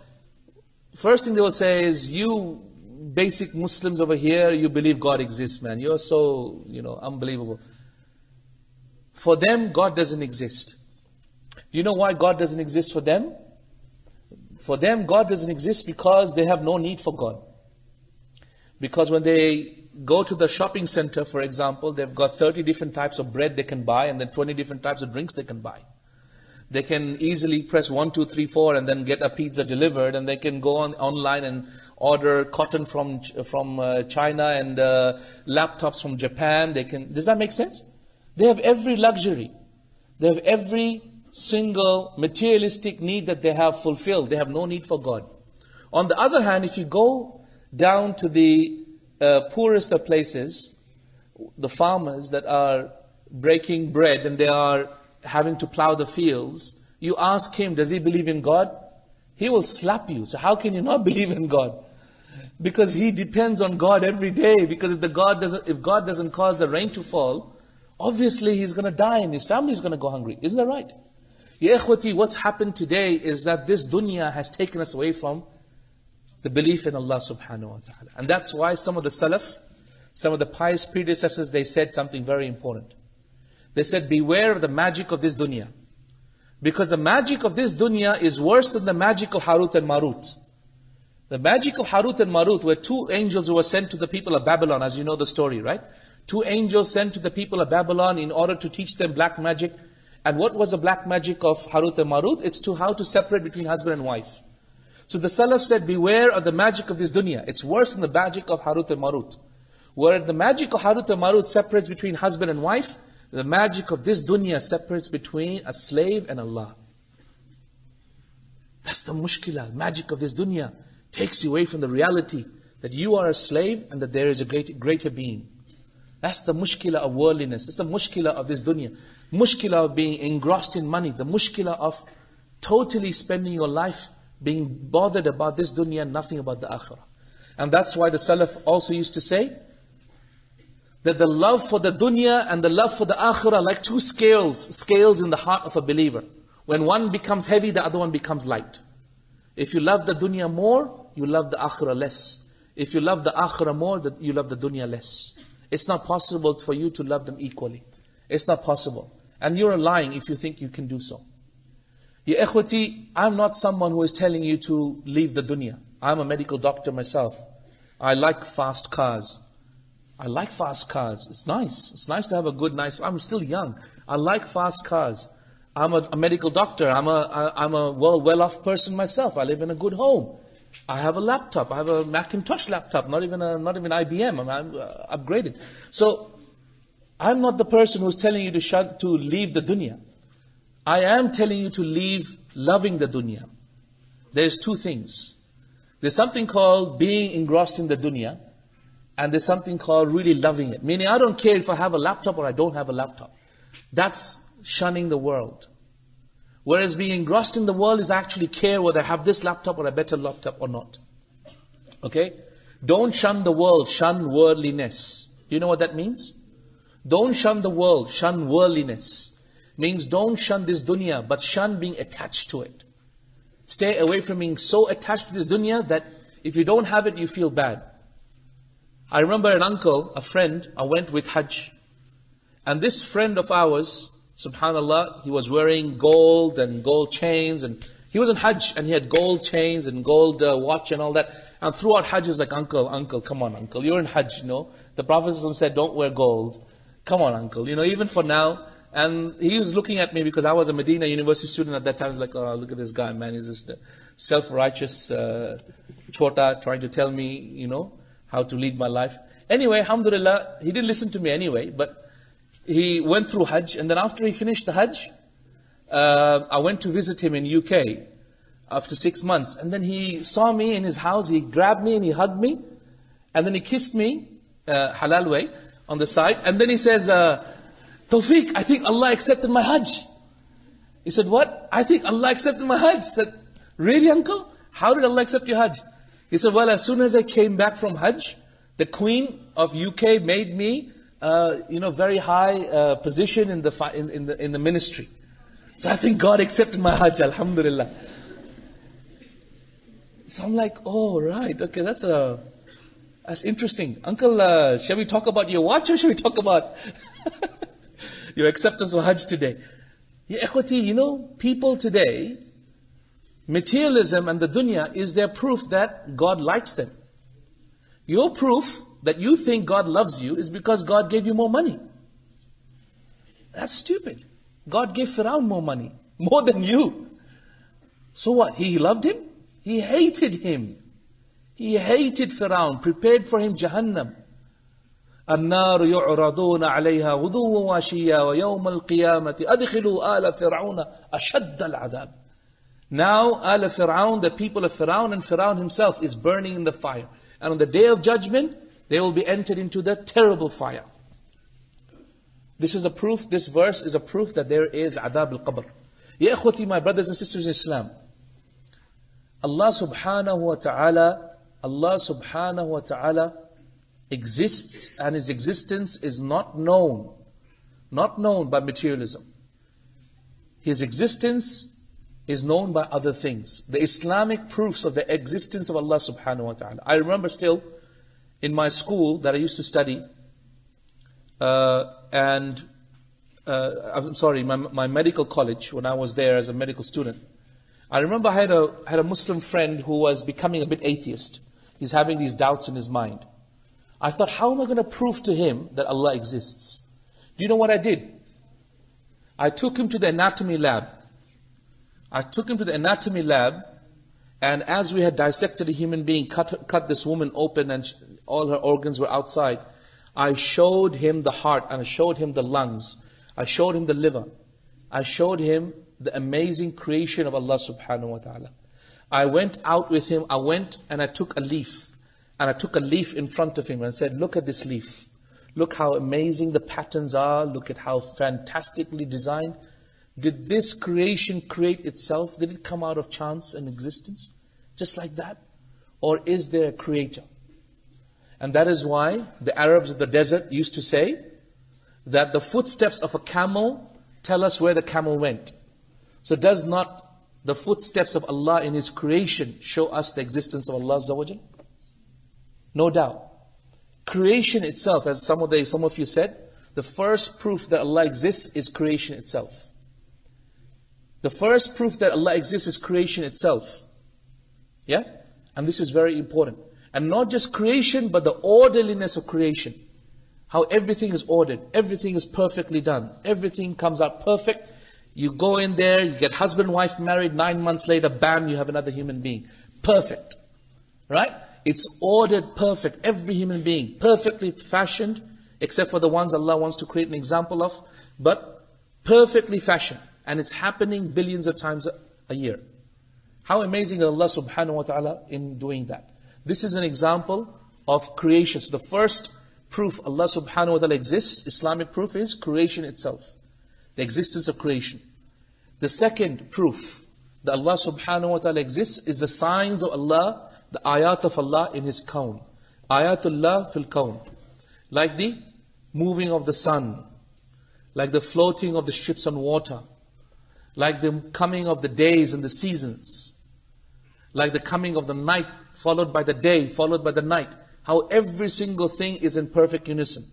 first thing they will say is, you basic Muslims over here, you believe God exists, man. You're so, unbelievable. For them, God doesn't exist. Do you know why God doesn't exist for them? For them, God doesn't exist because they have no need for God. Because when they go to the shopping center, for example, they've got 30 different types of bread they can buy and then 20 different types of drinks they can buy. They can easily press 1, 2, 3, 4 and then get a pizza delivered, and they can go online and order cotton from China and laptops from Japan. Does that make sense? They have every luxury. They have every single materialistic need that they have fulfilled. They have no need for God. On the other hand, if you go down to the poorest of places, the farmers that are breaking bread and they are having to plow the fields, you ask him, does he believe in God? He will slap you. So how can you not believe in God? Because he depends on God every day. Because if God doesn't cause the rain to fall, obviously he's going to die and his family is going to go hungry. Isn't that right? Ya ikhwati, what's happened today is that this dunya has taken us away from the belief in Allah subhanahu wa ta'ala. And that's why some of the Salaf, some of the pious predecessors, they said something very important. They said, beware of the magic of this dunya. Because the magic of this dunya is worse than the magic of Harut and Marut. The magic of Harut and Marut were two angels who were sent to the people of Babylon, as you know the story, right? Two angels sent to the people of Babylon in order to teach them black magic. And what was the black magic of Harut and Marut? It's how to separate between husband and wife. So the Salaf said, beware of the magic of this dunya. It's worse than the magic of Harut and Marut. Where the magic of Harut and Marut separates between husband and wife, the magic of this dunya separates between a slave and Allah. That's the mushkilah. Magic of this dunya takes you away from the reality that you are a slave and that there is a greater being. That's the mushkilah of worldliness. That's the mushkilah of this dunya. Mushkilah of being engrossed in money. The mushkilah of totally spending your life being bothered about this dunya and nothing about the akhirah. And that's why the Salaf also used to say that the love for the dunya and the love for the akhirah are like two scales in the heart of a believer. When one becomes heavy, the other one becomes light. If you love the dunya more, you love the akhirah less. If you love the akhirah more, you love the dunya less. It's not possible for you to love them equally. It's not possible. And you're lying if you think you can do so. Ya ikhwati, I'm not someone who is telling you to leave the dunya. I'm a medical doctor myself. I like fast cars. It's nice. It's nice to have a good, nice. I'm still young. I like fast cars. I'm a medical doctor. I'm a well-off person myself. I live in a good home. I have a laptop. I have a Macintosh laptop. Not even IBM. I'm upgraded. So I'm not the person who's telling you to leave the dunya. I am telling you to leave loving the dunya. There's two things. There's something called being engrossed in the dunya, and there's something called really loving it. Meaning, I don't care if I have a laptop or I don't have a laptop. That's shunning the world. Whereas being engrossed in the world is actually care whether I have this laptop or a better laptop or not. Okay? Don't shun the world, shun worldliness. Do you know what that means? Don't shun the world, shun worldliness. Means don't shun this dunya, but shun being attached to it. Stay away from being so attached to this dunya that if you don't have it, you feel bad. I remember an uncle, a friend, I went with Hajj. And this friend of ours, subhanallah, he was wearing gold and gold chains, and he was in Hajj and he had gold chains and gold watch and all that. And throughout Hajj, he's like, uncle, come on, uncle, you're in Hajj, The Prophet said, don't wear gold. Come on, uncle, even for now. And he was looking at me because I was a Medina University student at that time. He was like, oh, look at this guy, man. He's just a self-righteous chota trying to tell me, how to lead my life. Anyway, alhamdulillah, he didn't listen to me anyway. But he went through Hajj. And then after he finished the Hajj, I went to visit him in UK after 6 months. And then he saw me in his house. He grabbed me and he hugged me. And then he kissed me, halal way, on the side. And then he says, Tawfique, I think Allah accepted my Hajj. He said, what? I think Allah accepted my Hajj. He said, really, uncle? How did Allah accept your Hajj? He said, well, as soon as I came back from Hajj, the Queen of UK made me, very high position in the ministry. So I think God accepted my Hajj, alhamdulillah. So I'm like, oh, right, okay, that's interesting. Uncle, shall we talk about your watch or shall we talk about your acceptance of Hajj today? Ya ikhwati, people today, materialism and the dunya is their proof that God likes them. Your proof that you think God loves you is because God gave you more money. That's stupid. God gave Fir'aun more money, more than you. So what? He loved him? He hated him. He hated Fir'aun, prepared for him Jahannam. النار يعرضون عليها غدوا وعشيا ويوم القيامة أدخلوا آل فرعون أشد العذاب. Now, Al Fir'aun, the people of Fir'aun and Fir'aun himself is burning in the fire. And on the day of judgment, they will be entered into the terrible fire. This is a proof, this verse is a proof that there is adab al-qabr. Ya ikhwati, my brothers and sisters in Islam, Allah subhanahu wa ta'ala exists, and His existence is not known by materialism. His existence is known by other things. The Islamic proofs of the existence of Allah subhanahu wa ta'ala. I remember still in my school that I used to study, my medical college, when I was there as a medical student, I remember I had a Muslim friend who was becoming a bit atheist. He's having these doubts in his mind. I thought, how am I going to prove to him that Allah exists? Do you know what I did? I took him to the anatomy lab. And as we had dissected a human being, cut this woman open and all her organs were outside, I showed him the heart and I showed him the lungs. I showed him the liver. I showed him the amazing creation of Allah subhanahu wa ta'ala. I went out with him, I took a leaf. And I took a leaf in front of him and said, look at this leaf. Look how amazing the patterns are. Look at how fantastically designed. Did this creation create itself? Did it come out of chance and existence? Just like that? Or is there a creator? And that is why the Arabs of the desert used to say that the footsteps of a camel tell us where the camel went. So does not the footsteps of Allah in His creation show us the existence of Allah Azza wa Jal? No doubt. Creation itself, as some of you said, the first proof that Allah exists is creation itself. The first proof that Allah exists is creation itself. Yeah? And this is very important. And not just creation, but the orderliness of creation. How everything is ordered. Everything is perfectly done. Everything comes out perfect. You go in there, you get husband and wife married, 9 months later, bam, you have another human being. Perfect. Right? It's ordered perfect. Every human being, perfectly fashioned, except for the ones Allah wants to create an example of, but perfectly fashioned. And it's happening billions of times a year. How amazing is Allah subhanahu wa ta'ala in doing that. This is an example of creation. So the first proof Allah subhanahu wa ta'ala exists, Islamic proof, is creation itself. The existence of creation. The second proof that Allah subhanahu wa ta'ala exists is the signs of Allah, the ayat of Allah in His kawn. Ayatullah fil kawn. Like the moving of the sun. Like the floating of the ships on water. Like the coming of the days and the seasons. Like the coming of the night, followed by the day, followed by the night. How every single thing is in perfect unison.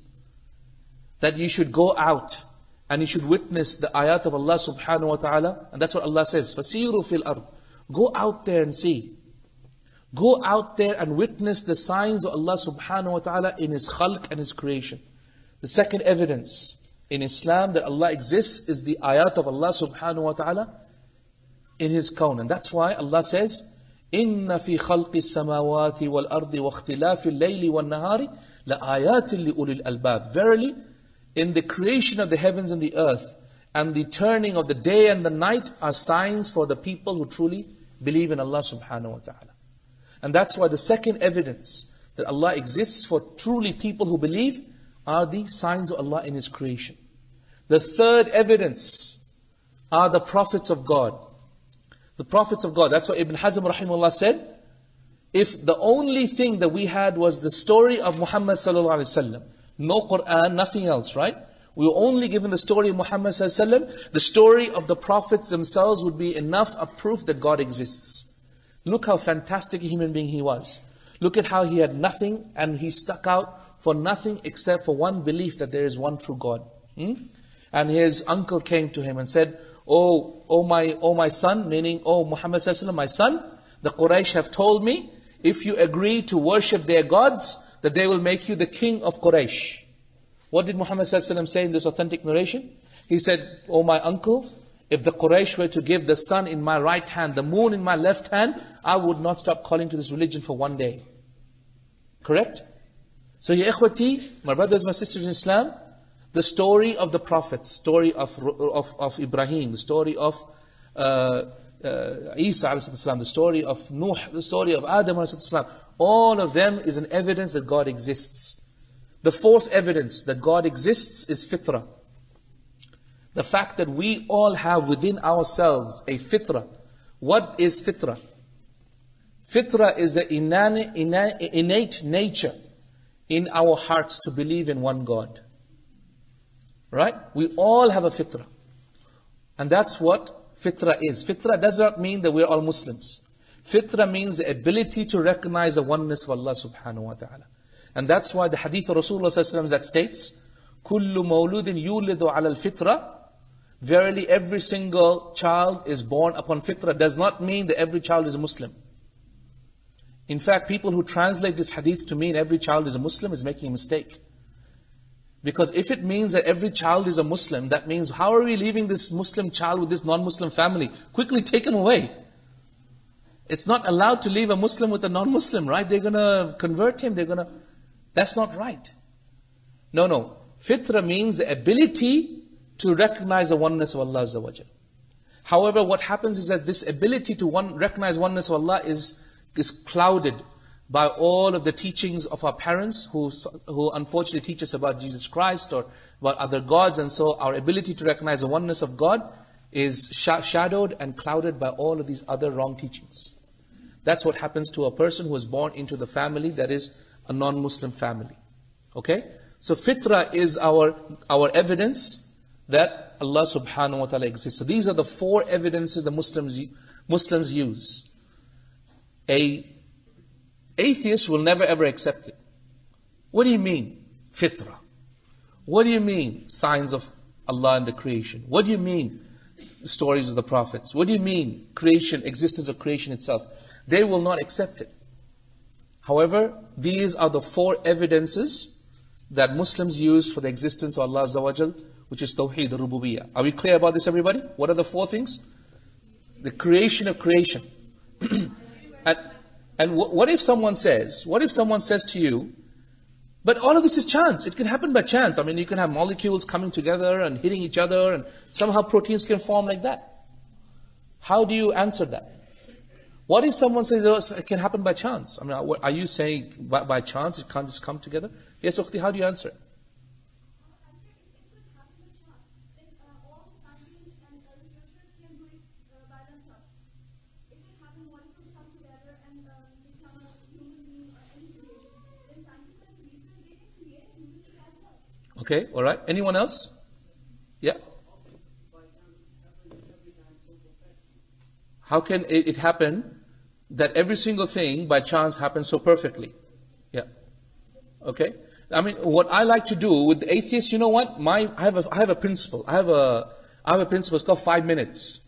That you should go out and you should witness the ayat of Allah subhanahu wa ta'ala. And that's what Allah says, فَسِيرُوا فِي الْأَرْضِ. Go out there and see. Go out there and witness the signs of Allah subhanahu wa ta'ala in His khalq and His creation. The second evidence in Islam that Allah exists is the ayat of Allah subhanahu wa ta'ala in His kawn. And that's why Allah says, إِنَّ فِي خَلْقِ السَّمَاوَاتِ وَالْأَرْضِ وَاخْتِلَافِ اللَّيْلِ وَالنَّهَارِ لَآيَاتٍ لِأُولِي الْأَلْبَابِ. Verily, in the creation of the heavens and the earth, and the turning of the day and the night are signs for the people who truly believe in Allah subhanahu wa ta'ala. And that's why the second evidence that Allah exists for truly people who believe are the signs of Allah in His creation. The third evidence are the prophets of God. The prophets of God. That's what Ibn Hazm rahimahullah said. If the only thing that we had was the story of Muhammad sallallahu alaihi wasallam, no Quran, nothing else, right? We were only given the story of Muhammad sallallahu alaihi wasallam, the story of the prophets themselves would be enough a proof that God exists. Look how fantastic a human being he was. Look at how he had nothing and he stuck out for nothing except for one belief that there is one true God. And his uncle came to him and said, Oh my son, meaning, oh Muhammad sallallahu alaihi wasallam, my son, the Quraysh have told me, if you agree to worship their gods, that they will make you the king of Quraysh. What did Muhammad sallallahu alaihi wasallam say in this authentic narration? He said, oh my uncle, if the Quraysh were to give the sun in my right hand, the moon in my left hand, I would not stop calling to this religion for one day. Correct? So ya ikhwati, my brothers, my sisters in Islam, the story of the prophets, story of Ibrahim, the story of Isa alayhi salam, the story of Nuh, the story of Adam alayhi salam, all of them is an evidence that God exists. The fourth evidence that God exists is fitrah. The fact that we all have within ourselves a fitrah. What is fitrah? Fitrah is the innate nature in our hearts to believe in one God. Right? We all have a fitrah. And that's what fitrah is. Fitrah does not mean that we're all Muslims. Fitrah means the ability to recognize the oneness of Allah subhanahu wa ta'ala. And that's why the hadith of Rasulullah sallallahu alaihi wasallam that states, كُلُّ مَوْلُودٍ يُولِدُ عَلَى الْفِطْرَةِ, verily every single child is born upon fitrah, does not mean that every child is a Muslim. In fact, people who translate this hadith to mean every child is a Muslim is making a mistake. Because if it means that every child is a Muslim, that means how are we leaving this Muslim child with this non-Muslim family? Quickly take him away. It's not allowed to leave a Muslim with a non-Muslim, right? They're going to convert him, that's not right. No. Fitrah means the ability to recognize the oneness of Allah Azza wa Jal. However, what happens is that this ability to recognize oneness of Allah is clouded by all of the teachings of our parents who unfortunately teach us about Jesus Christ or about other gods, and so our ability to recognize the oneness of God is shadowed and clouded by all of these other wrong teachings. That's what happens to a person who is born into the family that is a non-Muslim family. Okay? So fitrah is our evidence that Allah subhanahu wa ta'ala exists. So these are the four evidences the Muslims use. A atheist will never ever accept it. What do you mean, fitrah? What do you mean, signs of Allah in the creation? What do you mean, stories of the prophets? What do you mean, creation, existence of creation itself? They will not accept it. However, these are the four evidences that Muslims use for the existence of Allah Azza wa Jal, which is Tawheed al-Rububiyyah. Are we clear about this, everybody? What are the four things? The creation of creation. And what if someone says to you, but all of this is chance. It can happen by chance. I mean, you can have molecules coming together and hitting each other, and somehow proteins can form like that. How do you answer that? What if someone says, oh, it can happen by chance? I mean, are you saying by chance it can't just come together? Yes, Ukhti, how do you answer it? Okay, alright. Anyone else? Yeah? How can it happen that every single thing by chance happens so perfectly? Yeah. Okay? I mean, what I like to do with the atheists, you know what? I have a principle. I have a principle, it's called 5 minutes.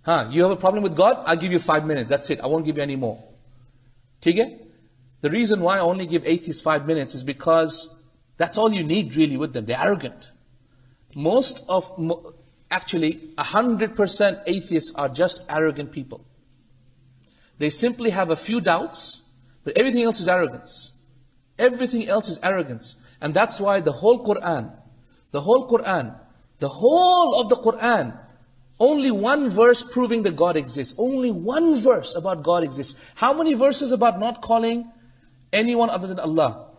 You have a problem with God? I'll give you 5 minutes. That's it. I won't give you any more. Okay? The reason why I only give atheists 5 minutes is because that's all you need really with them. They're arrogant. Actually, 100% atheists are just arrogant people. They simply have a few doubts, but everything else is arrogance. Everything else is arrogance. And that's why the whole of the Quran, only one verse proving that God exists. Only one verse about God exists. How many verses about not calling anyone other than Allah?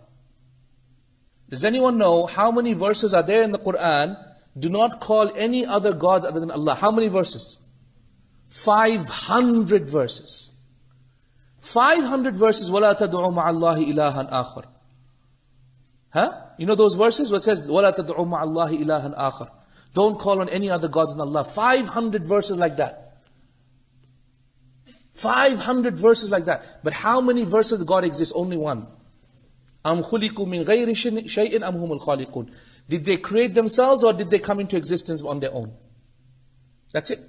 Does anyone know how many verses are there in the Quran do not call any other gods other than Allah? How many verses? 500 verses. 500 verses. وَلَا تَدْعُوا مَعَ اللَّهِ إِلَهًا آخَرَ. You know those verses where it says, وَلَا تَدْعُوا مَعَ اللَّهِ إِلَهًا آخَرَ. Don't call on any other gods than Allah. 500 verses like that. 500 verses like that. But how many verses God exists? Only one. أَمْ خُلِقُوا مِنْ غَيْرِ شَيْءٍ أَمْ هُمُ الْخَالِقُونَ. Did they create themselves or did they come into existence on their own? That's it.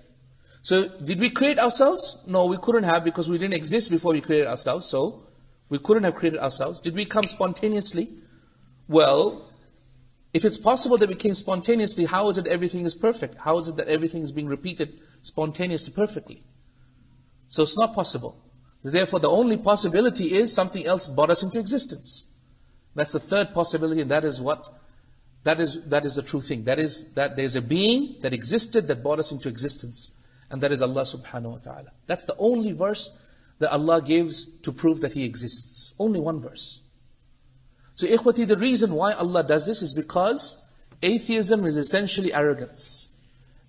So, did we create ourselves? No, we couldn't have, because we didn't exist before we created ourselves. So, we couldn't have created ourselves. Did we come spontaneously? Well, if it's possible that we came spontaneously, how is it everything is perfect? How is it that everything is being repeated spontaneously, perfectly? So, it's not possible. Therefore, the only possibility is something else brought us into existence. That's the third possibility, and that is what? That is the true thing. That is that there's a being that existed that brought us into existence. And that is Allah subhanahu wa ta'ala. That's the only verse that Allah gives to prove that He exists. Only one verse. So ikhwati, the reason why Allah does this is because atheism is essentially arrogance.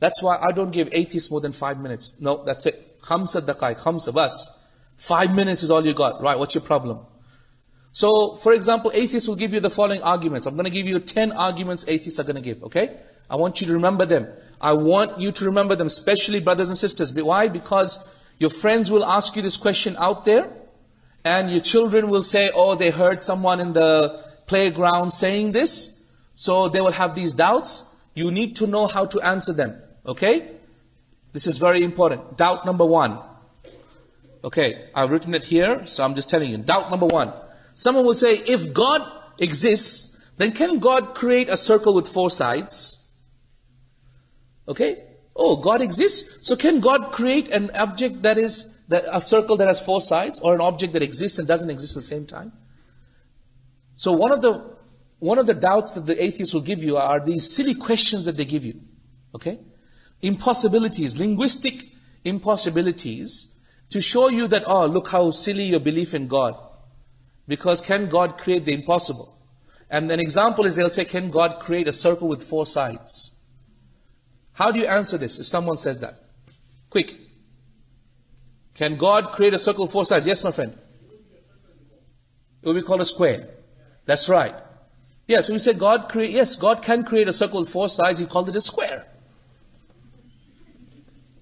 That's why I don't give atheists more than 5 minutes. No, that's it. Khamsa daqaiq, khamsa bas. 5 minutes is all you got. Right, what's your problem? So, for example, atheists will give you the following arguments. I'm going to give you 10 arguments atheists are going to give, okay? I want you to remember them. I want you to remember them, especially brothers and sisters. Why? Because your friends will ask you this question out there, and your children will say, oh, they heard someone in the playground saying this, so they will have these doubts. You need to know how to answer them, okay? This is very important. Doubt number 1. Okay, I've written it here, so I'm just telling you. Doubt number 1. Someone will say, if God exists, then can God create a circle with 4 sides? Okay? Oh, God exists? So can God create an object that is, a circle that has 4 sides? Or an object that exists and doesn't exist at the same time? So one of the doubts that the atheists will give you are these silly questions that they give you. Okay? Impossibilities, linguistic impossibilities, to show you that, oh, look how silly your belief in God. Because can God create the impossible? And an example is they'll say, can God create a circle with 4 sides? How do you answer this if someone says that? Quick. Can God create a circle with 4 sides? Yes, my friend. It will be called a square. That's right. Yeah, so we said God can create a circle with 4 sides. He called it a square.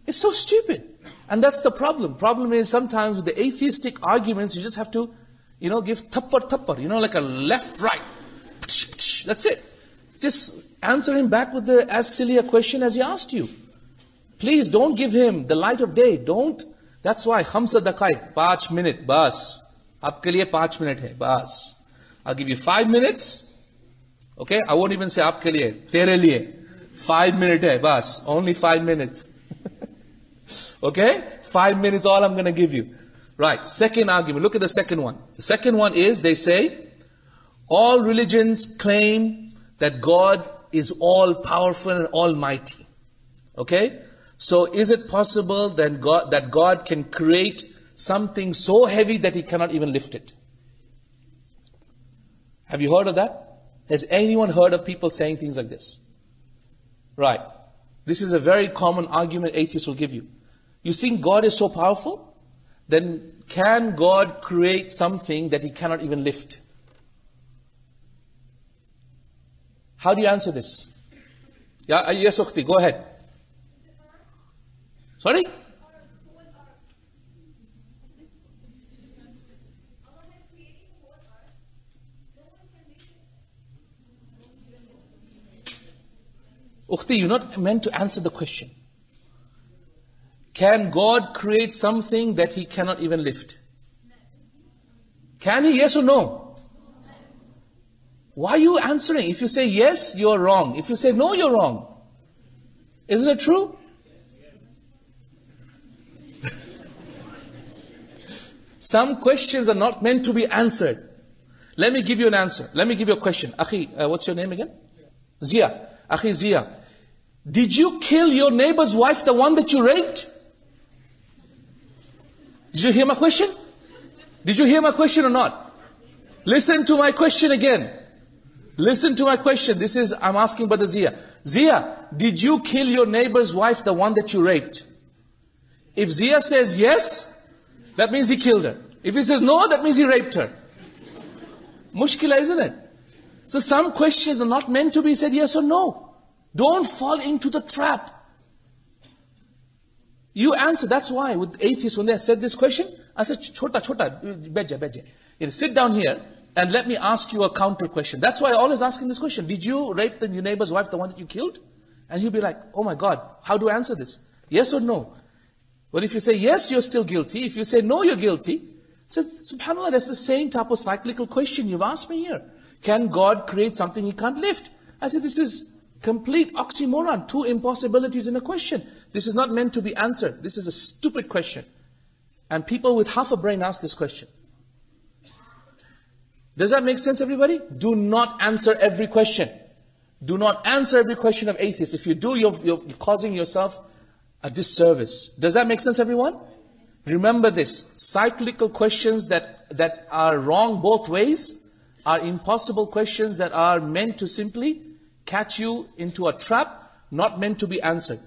It's so stupid. And that's the problem. Problem is sometimes with the atheistic arguments, you just have to, give tappar, like a left, right. That's it. Just answer him back with as silly a question as he asked you. Please don't give him the light of day. Don't. That's why, khamsa daqaiq, 5 minutes, bas. Aapke liye 5 minutes hai, bas. I'll give you 5 minutes. Okay? I won't even say aapke liye, tere liye. 5 minutes hai, bas. Only 5 minutes. Okay? 5 minutes all I'm going to give you. Right. Second argument. Look at the second one. The second one is, they say, all religions claim that God is all powerful and almighty. Okay? So is it possible that God can create something so heavy that He cannot even lift it? Have you heard of that? Has anyone heard of people saying things like this? Right. This is a very common argument atheists will give you. You think God is so powerful? Then can God create something that He cannot even lift? How do you answer this? Yeah, yes, Ukhti, go ahead. Sorry? Ukhti, you're not meant to answer the question. Can God create something that He cannot even lift? Can He? Yes or no? Why are you answering? If you say yes, you're wrong. If you say no, you're wrong. Isn't it true? Some questions are not meant to be answered. Let me give you an answer. Let me give you a question. Akhi, what's your name again? Zia. Akhi Zia. Did you kill your neighbor's wife, the one that you raped? Did you hear my question? Did you hear my question or not? Listen to my question again. Listen to my question. I'm asking Brother Zia. Zia, did you kill your neighbor's wife, the one that you raped? If Zia says yes, that means he killed her. If he says no, that means he raped her. Mushkila, isn't it? So some questions are not meant to be said yes or no. Don't fall into the trap. You answer. That's why with atheists, when they said this question, I said, chota, beja. Sit down here and let me ask you a counter question. That's why I always ask him this question. Did you rape your neighbor's wife, the one that you killed? And he'll be like, oh my God, how do I answer this? Yes or no? Well, if you say yes, you're still guilty. If you say no, you're guilty. So, subhanAllah, that's the same type of cyclical question you've asked me here. Can God create something He can't lift? I said, this is complete oxymoron. Two impossibilities in a question. This is not meant to be answered. This is a stupid question. And people with half a brain ask this question. Does that make sense, everybody? Do not answer every question. Do not answer every question of atheists. If you do, you're causing yourself a disservice. Does that make sense, everyone? Remember this. Cyclical questions that are wrong both ways are impossible questions that are meant to simply catch you into a trap, not meant to be answered.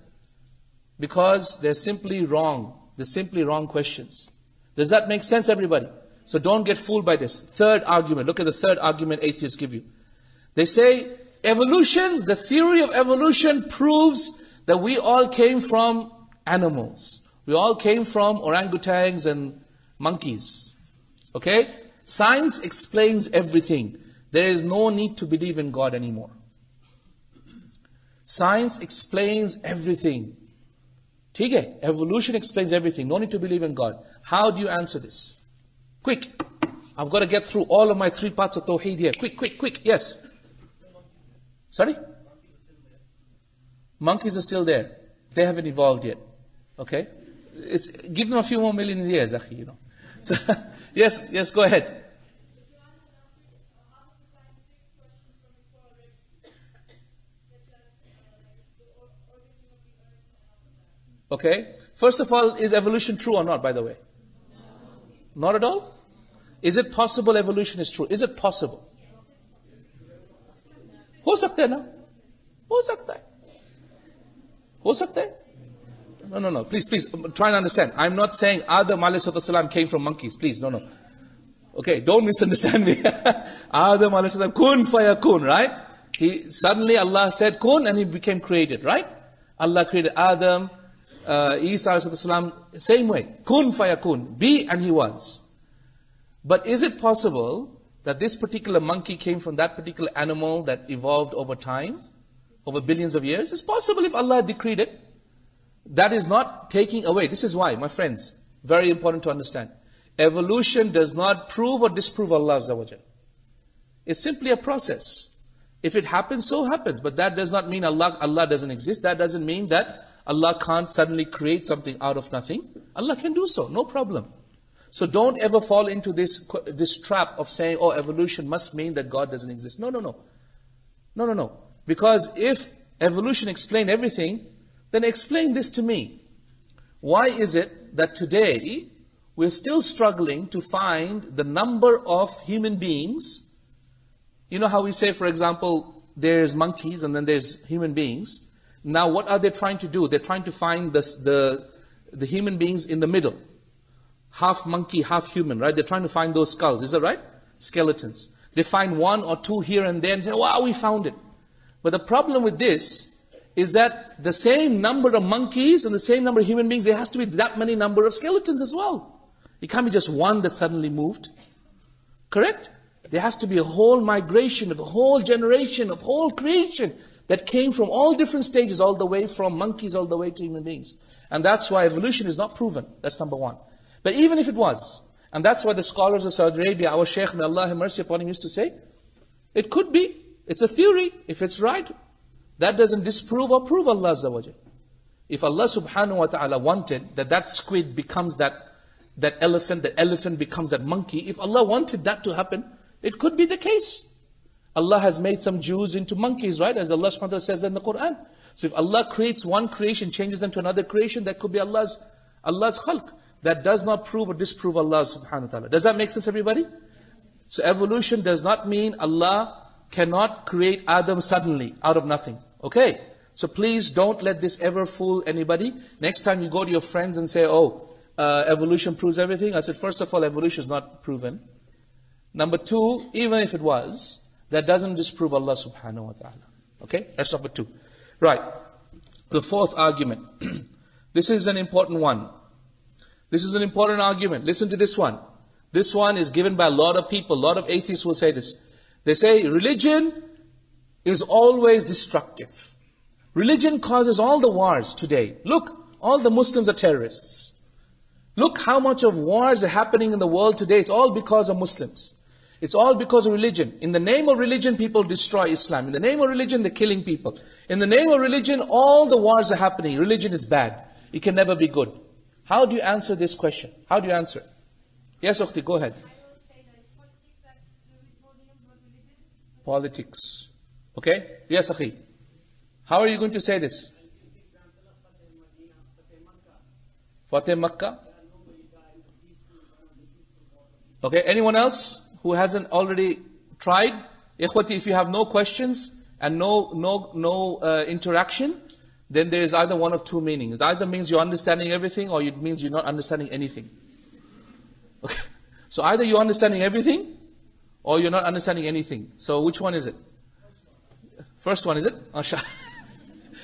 Because they're simply wrong. They're simply wrong questions. Does that make sense, everybody? So don't get fooled by this. Third argument. Look at the third argument atheists give you. They say, evolution, the theory of evolution proves that we all came from animals. We all came from orangutans and monkeys. Okay? Science explains everything. There is no need to believe in God anymore. Science explains everything. ठीक है? Evolution explains everything. No need to believe in God. How do you answer this? Quick. I've got to get through all of my 3 parts of Tawheed here. Quick. Yes. Sorry? Monkeys are still there. They haven't evolved yet. Okay? Give them a few more million years, akhi, you know. So, yes, go ahead. Okay. First of all, is evolution true or not, by the way? Not at all? Is it possible evolution is true? Is it possible? हो सकता है ना? हो सकता है. हो सकता है? No. Please, try and understand. I'm not saying Adam alayhi salam came from monkeys. Please, no. Okay, don't misunderstand me. Adam alayhi salam, kun fayakun, right? Suddenly Allah said kun and he became created, right? Allah created Adam, Isa alayhi salam, same way. Kun fayakun, be and he was. But is it possible that this particular monkey came from that particular animal that evolved over time, over billions of years? It's possible if Allah decreed it. That is not taking away. This is why, my friends, very important to understand. Evolution does not prove or disprove Allah Azza wa Jal. It's simply a process. If it happens, so happens. But that does not mean Allah doesn't exist. That doesn't mean that Allah can't suddenly create something out of nothing. Allah can do so, no problem. So don't ever fall into this trap of saying, oh, evolution must mean that God doesn't exist. No. Because if evolution explained everything, then explain this to me. Why is it that today we're still struggling to find the number of human beings? You know how we say, for example, there's monkeys and then there's human beings. Now what are they trying to do? They're trying to find the human beings in the middle. Half monkey, half human, right? They're trying to find those skulls, is that right? Skeletons. They find 1 or 2 here and there and say, wow, we found it. But the problem with this is that the same number of monkeys and the same number of human beings, there has to be that many number of skeletons as well. It can't be just one that suddenly moved. Correct? There has to be a whole migration of a whole generation, of whole creation that came from all different stages, all the way from monkeys all the way to human beings. And that's why evolution is not proven. That's number one. But even if it was, and that's why the scholars of Saudi Arabia, our Shaykh, may Allah have mercy upon him, used to say, it could be, it's a theory, if it's right, that doesn't disprove or prove Allah Azza wa Jal. If Allah subhanahu wa ta'ala wanted that squid becomes that elephant becomes that monkey, if Allah wanted that to happen, it could be the case. Allah has made some Jews into monkeys, right? As Allah subhanahu wa ta'ala says in the Quran. So if Allah creates one creation, changes them to another creation, that could be Allah's khalq. That does not prove or disprove Allah subhanahu wa ta'ala. Does that make sense, everybody? So evolution does not mean Allah cannot create Adam suddenly, out of nothing. Okay? So please don't let this ever fool anybody. Next time you go to your friends and say, evolution proves everything. I said, first of all, evolution is not proven. Number two, even if it was, that doesn't disprove Allah subhanahu wa ta'ala. Okay? That's number two. Right. The fourth argument. This is an important one. This is an important argument. Listen to this one. This one is given by a lot of people. A lot of atheists will say this. They say religion is always destructive. Religion causes all the wars today. Look, all the Muslims are terrorists. Look how much of wars are happening in the world today. It's all because of Muslims. It's all because of religion. In the name of religion, people destroy Islam. In the name of religion, they're killing people. In the name of religion, all the wars are happening. Religion is bad. It can never be good. How do you answer this question? How do you answer it? Yes, Ukhti, go ahead. Politics. Okay? Yes, Akhi. How are you going to say this? Fateh Makkah. Okay, anyone else who hasn't already tried? Ikhwati, if you have no questions and no interaction, then there is either one of two meanings. It either means you're understanding everything, or it means you're not understanding anything. Okay. So either you're understanding everything, or you're not understanding anything. So which one is it? First one, is it?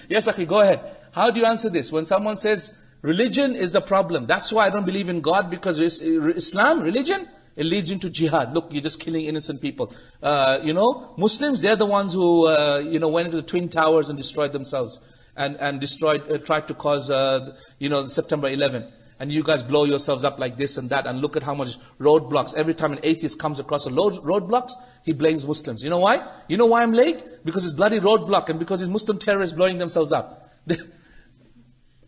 Yes, Akhi, go ahead. How do you answer this? When someone says, religion is the problem, that's why I don't believe in God, because Islam, religion, it leads into jihad. Look, you're just killing innocent people. Muslims, they're the ones who, went into the Twin Towers and destroyed themselves. And tried to cause, September 11. And you guys blow yourselves up like this and that. And look at how much roadblocks. Every time an atheist comes across a roadblocks, he blames Muslims. You know why? You know why I'm late? Because it's bloody roadblock and because it's Muslim terrorists blowing themselves up.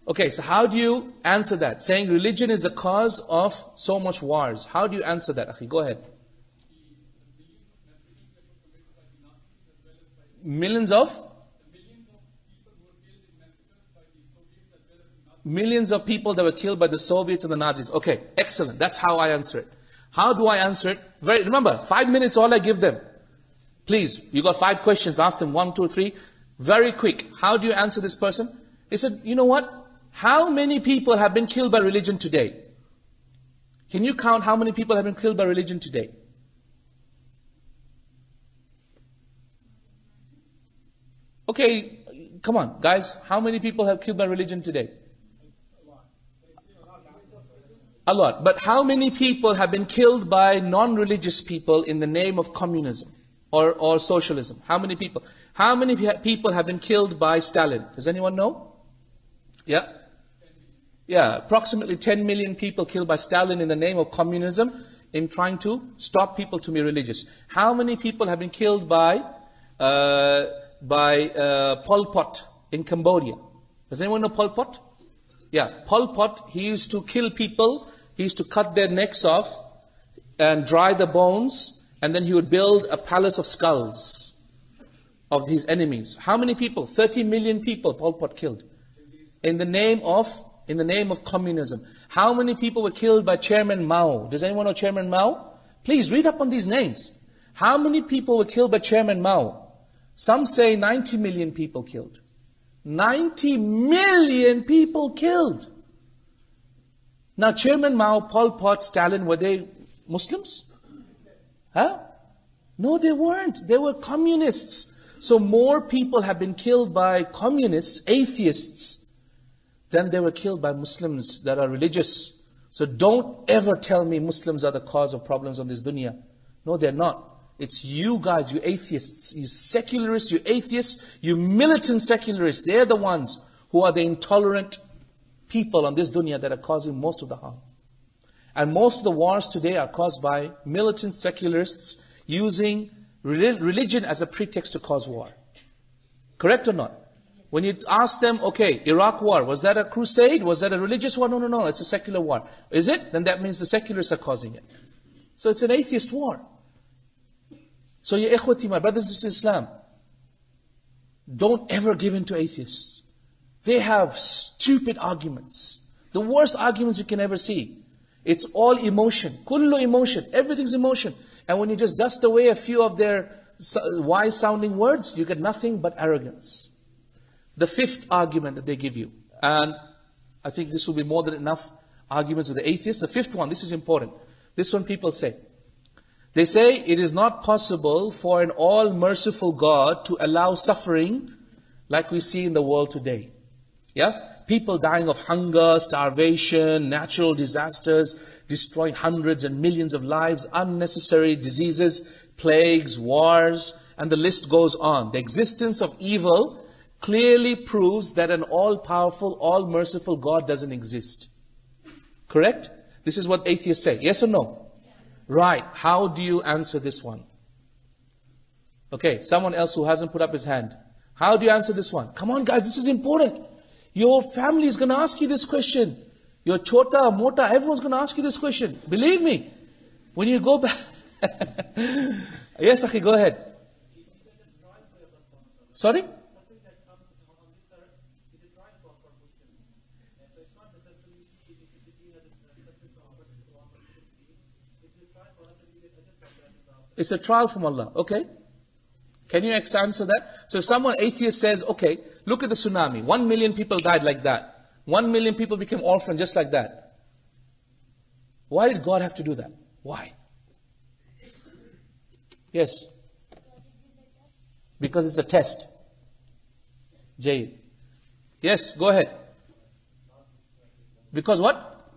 Okay, so how do you answer that? Saying religion is a cause of so much wars. How do you answer that, Akhi? Go ahead. Millions of people that were killed by the Soviets and the Nazis. Okay, excellent. That's how I answer it. How do I answer it? Remember, 5 minutes all I give them. Please, you got 5 questions. Ask them 1, 2, 3. Very quick. How do you answer this person? He said, you know what? How many people have been killed by religion today? Can you count how many people have been killed by religion today? Okay, come on, guys. How many people have killed by religion today? A lot. But how many people have been killed by non-religious people in the name of communism or socialism? How many people? How many people have been killed by Stalin? Does anyone know? Yeah? Yeah, approximately 10 million people killed by Stalin in the name of communism in trying to stop people to be religious. How many people have been killed by Pol Pot in Cambodia? Does anyone know Pol Pot? Yeah, Pol Pot, he used to kill people, he used to cut their necks off and dry the bones, and then he would build a palace of skulls of his enemies. How many people? 30 million people Pol Pot killed in the name of communism. How many people were killed by Chairman Mao? Does anyone know Chairman Mao? Please read up on these names. How many people were killed by Chairman Mao? Some say 90 million people killed. 90 million people killed. Now Chairman Mao, Pol Pot, Stalin, were they Muslims? Huh? No, they weren't. They were communists. So more people have been killed by communists, atheists, than they were killed by Muslims that are religious. So don't ever tell me Muslims are the cause of problems on this dunya. No, they're not. It's you guys, you atheists, you secularists, you atheists, you militant secularists. They're the ones who are the intolerant people on this dunya that are causing most of the harm. And most of the wars today are caused by militant secularists using religion as a pretext to cause war. Correct or not? When you ask them, okay, Iraq war, was that a crusade? Was that a religious war? No, it's a secular war. Is it? Then that means the secularists are causing it. So it's an atheist war. So ya ikhwati, my brothers and sisters in Islam, don't ever give in to atheists. They have stupid arguments. The worst arguments you can ever see. It's all emotion. Kullu emotion. Everything's emotion. And when you just dust away a few of their wise sounding words, you get nothing but arrogance. The fifth argument that they give you, and I think this will be more than enough arguments of the atheists. The fifth one, this is important. This one people say. They say it is not possible for an all-merciful God to allow suffering like we see in the world today. Yeah? People dying of hunger, starvation, natural disasters, destroying hundreds and millions of lives, unnecessary diseases, plagues, wars, and the list goes on. The existence of evil clearly proves that an all-powerful, all-merciful God doesn't exist. Correct? This is what atheists say. Yes or no? Right. How do you answer this one? Okay, someone else who hasn't put up his hand. How do you answer this one? Come on guys, this is important. Your family is going to ask you this question. Your chota, mota, everyone's going to ask you this question. Believe me. When you go back... Yes, Akhi, go ahead. Sorry? It's a trial from Allah. Okay. Can you answer that? So if someone atheist says, okay, look at the tsunami. 1 million people died like that. 1 million people became orphaned just like that. Why did God have to do that? Why? Yes. Because it's a test. Jay. Yes, go ahead. Because what?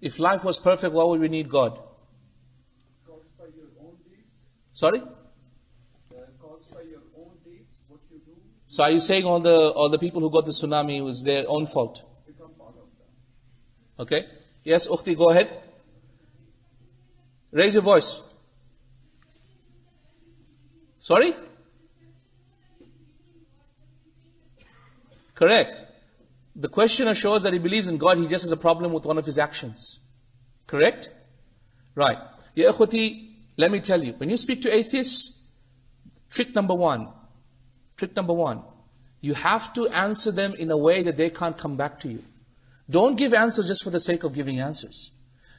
If life was perfect, why would we need God? Sorry? Caused by your own deeds, what you do. So are you saying all the people who got the tsunami was their own fault? Become part of that. Okay. Yes, Ukhti, go ahead. Raise your voice. Sorry? Correct. The questioner shows that he believes in God, he just has a problem with one of his actions. Correct? Right. Ya ikhwati, let me tell you, when you speak to atheists, trick number one, you have to answer them in a way that they can't come back to you. Don't give answers just for the sake of giving answers.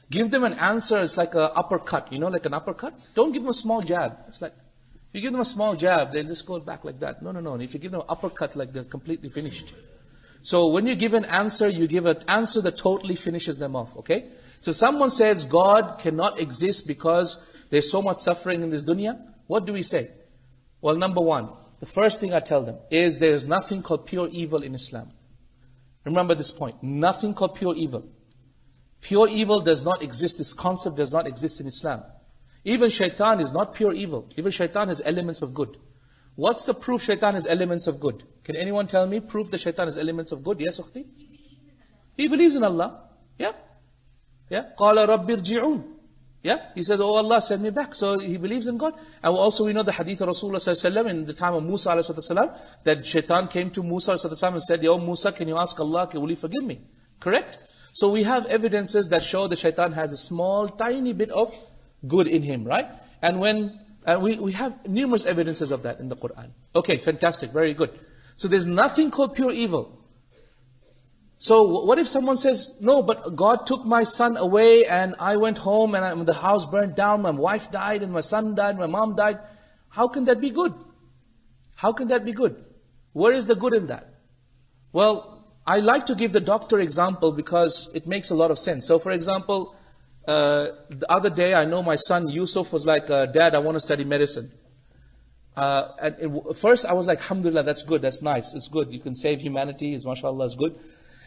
Give them an answer, it's like an uppercut, like an uppercut. Don't give them a small jab. It's like, if you give them a small jab, they'll just go back like that. No. And if you give them an uppercut, like they're completely finished. So when you give an answer, you give an answer that totally finishes them off, okay? So if someone says God cannot exist because there's so much suffering in this dunya, what do we say? Well, number one, the first thing I tell them is there is nothing called pure evil in Islam. Remember this point, nothing called pure evil. Pure evil does not exist, this concept does not exist in Islam. Even shaitan is not pure evil. Even shaitan has elements of good. What's the proof shaitan has elements of good? Can anyone tell me proof that shaitan has elements of good? Yes, Ukhti? He believes in Allah. Yeah? قَالَ رَبِّ ارْجِعُونَ. Yeah? He says, oh Allah, send me back. So he believes in God. And also we know the hadith of Rasulullah ﷺ in the time of Musa ﷺ, that shaitan came to Musa ﷺ and said, Yo Musa, can you ask Allah, will He forgive me? Correct? So we have evidences that show that shaitan has a small, tiny bit of good in him, right? And we have numerous evidences of that in the Quran. Okay, fantastic, very good. So there's nothing called pure evil. So what if someone says, no, but God took my son away and I went home and the house burned down, my wife died and my son died, my mom died. How can that be good? How can that be good? Where is the good in that? Well, I like to give the doctor example because it makes a lot of sense. So for example, the other day I know my son Yusuf was like, Dad, I want to study medicine. And first I was like, Alhamdulillah, that's good, that's nice, it's good. You can save humanity, mashallah, it's good.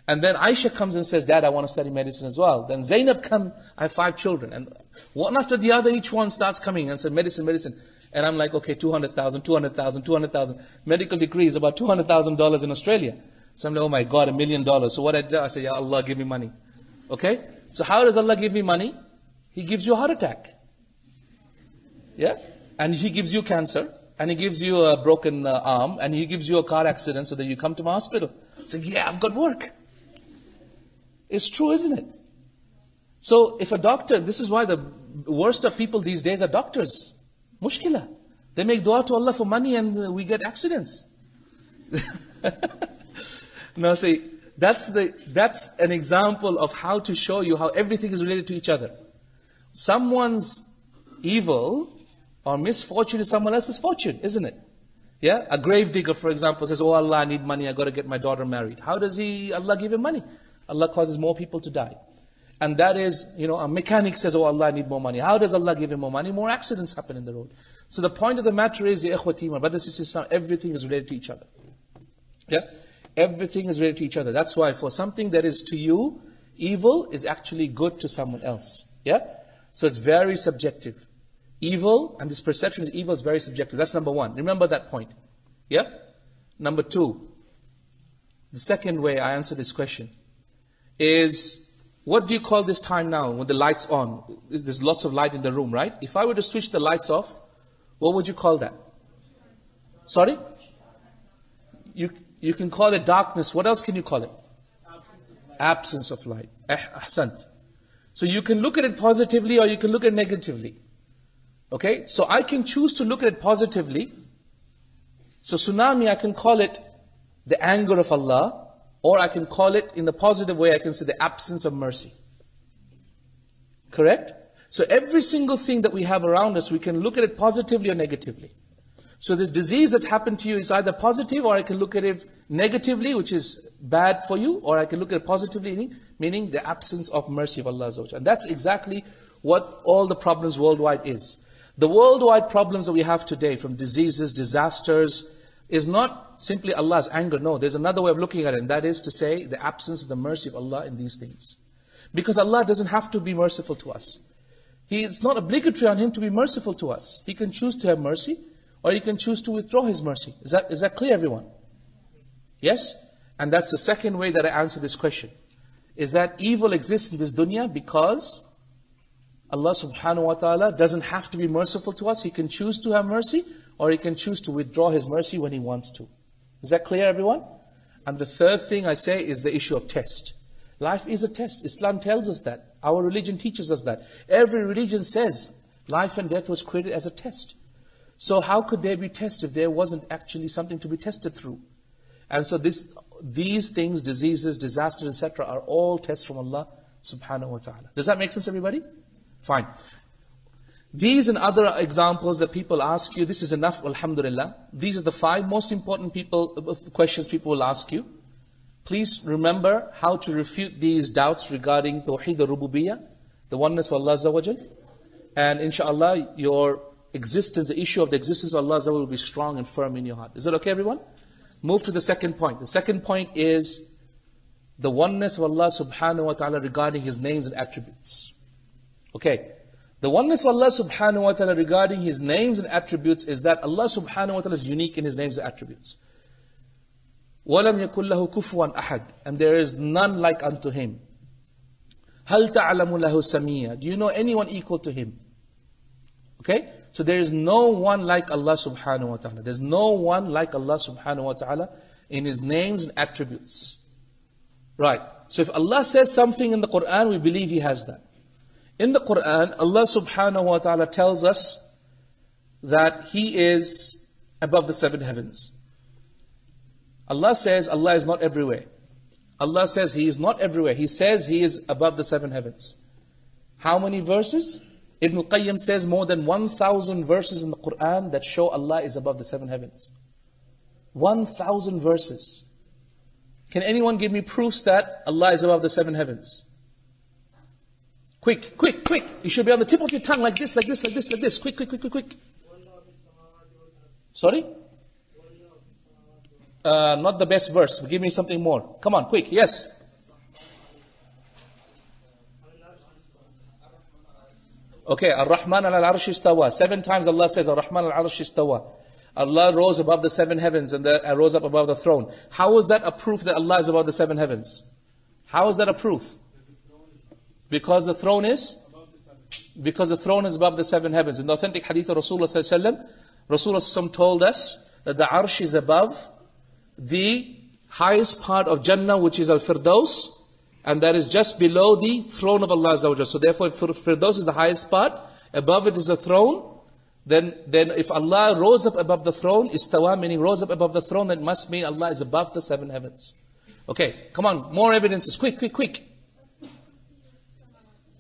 And then Aisha comes and says, Dad, I want to study medicine as well. Then Zainab comes, I have 5 children. And one after the other, each one starts coming and says, medicine. And I'm like, okay, 200,000. Medical degree is about $200,000 in Australia. So I'm like, oh my God, $1 million. So what I do, I say, Ya Allah, give me money. Okay? So how does Allah give me money? He gives you a heart attack. Yeah? And He gives you cancer. And He gives you a broken arm. And He gives you a car accident so that you come to my hospital. So yeah, I've got work. It's true, isn't it? So if a doctor, this is why the worst of people these days are doctors. Mushkila. They make dua to Allah for money and we get accidents. No, see, that's an example of how to show you how everything is related to each other. Someone's evil or misfortune is someone else's fortune, isn't it? Yeah? A grave digger, for example, says, oh Allah, I need money, I got to get my daughter married. How does Allah give him money? Allah causes more people to die. And that is, a mechanic says, oh Allah, I need more money. How does Allah give him more money? More accidents happen in the road. So the point of the matter is, ya ikhwati, my brothers and sisters, everything is related to each other. Yeah? Everything is related to each other. That's why for something that is to you, evil is actually good to someone else. Yeah? So it's very subjective. Evil, and this perception of evil is very subjective. That's number one. Remember that point. Yeah? Number two, the second way I answer this question is, what do you call this time now when the light's on? There's lots of light in the room, right? If I were to switch the lights off, what would you call that? Sorry? You can call it darkness. What else can you call it? Absence of light. Ahsant. So you can look at it positively or you can look at it negatively. Okay? So I can choose to look at it positively. So tsunami, I can call it the anger of Allah. Or I can call it, in the positive way, I can say the absence of mercy. Correct? So every single thing that we have around us, we can look at it positively or negatively. So this disease that's happened to you is either positive, or I can look at it negatively, which is bad for you, or I can look at it positively, meaning the absence of mercy of Allah. And that's exactly what all the problems worldwide is. The worldwide problems that we have today, from diseases, disasters, is not simply Allah's anger. No, there's another way of looking at it, and that is to say the absence of the mercy of Allah in these things. Because Allah doesn't have to be merciful to us. It's not obligatory on Him to be merciful to us. He can choose to have mercy, or He can choose to withdraw His mercy. Is that clear, everyone? Yes? And that's the second way that I answer this question. Is that evil exists in this dunya because Allah subhanahu wa ta'ala doesn't have to be merciful to us. He can choose to have mercy, or He can choose to withdraw His mercy when He wants to. Is that clear, everyone? And the third thing I say is the issue of test. Life is a test. Islam tells us that. Our religion teaches us that. Every religion says life and death was created as a test. So how could there be test if there wasn't actually something to be tested through? And so these things, diseases, disasters, etc., are all tests from Allah subhanahu wa ta'ala. Does that make sense, everybody? Fine. These and other examples that people ask you, this is enough, alhamdulillah. These are the 5 most important questions people will ask you. Please remember how to refute these doubts regarding Tawheed al-Rububiyyah, the oneness of Allah Azza wa Jal. And inshallah, your existence, the issue of the existence of Allah Azza wa Jal will be strong and firm in your heart. Is that okay, everyone? Move to the second point. The second point is the oneness of Allah subhanahu wa ta'ala regarding His names and attributes. Okay. The oneness of Allah subhanahu wa ta'ala regarding His names and attributes is that Allah subhanahu wa ta'ala is unique in His names and attributes. وَلَمْ يَكُلْ لَهُ كُفُوًا أَحَدٍ. And there is none like unto Him. هَلْ تَعْلَمُ لَهُ سَمِيًّا. Do you know anyone equal to Him? Okay? So there is no one like Allah subhanahu wa ta'ala. There's no one like Allah subhanahu wa ta'ala in His names and attributes. Right. So if Allah says something in the Quran, we believe He has that. In the Quran, Allah subhanahu wa ta'ala tells us that He is above the 7 heavens. Allah says Allah is not everywhere. Allah says He is not everywhere. He says He is above the 7 heavens. How many verses? Ibn al-Qayyim says more than 1,000 verses in the Quran that show Allah is above the 7 heavens. 1,000 verses. Can anyone give me proofs that Allah is above the 7 heavens? Quick, quick, quick. You should be on the tip of your tongue like this, like this, like this, like this. Quick, quick, quick, quick, quick. Sorry? Not the best verse. Give me something more. Come on, quick. Yes. Okay, Ar-Rahman al-Arsh istawa. 7 times Allah says Ar-Rahman al-Arsh istawa. Allah rose above the 7 heavens and rose up above the throne. How is that a proof that Allah is above the 7 heavens? How is that a proof? Because the throne is? Because the throne is above the 7 heavens. In the authentic hadith of Rasulullah Rasulullah told us that the Arsh is above the highest part of Jannah, which is Al-Firdaus, and that is just below the throne of Allah Azza wa Jalla. So therefore, if Firdaus is the highest part, above it is the throne, then if Allah rose up above the throne, istawa, meaning rose up above the throne, that must mean Allah is above the 7 heavens. Okay, come on, more evidences, quick, quick, quick.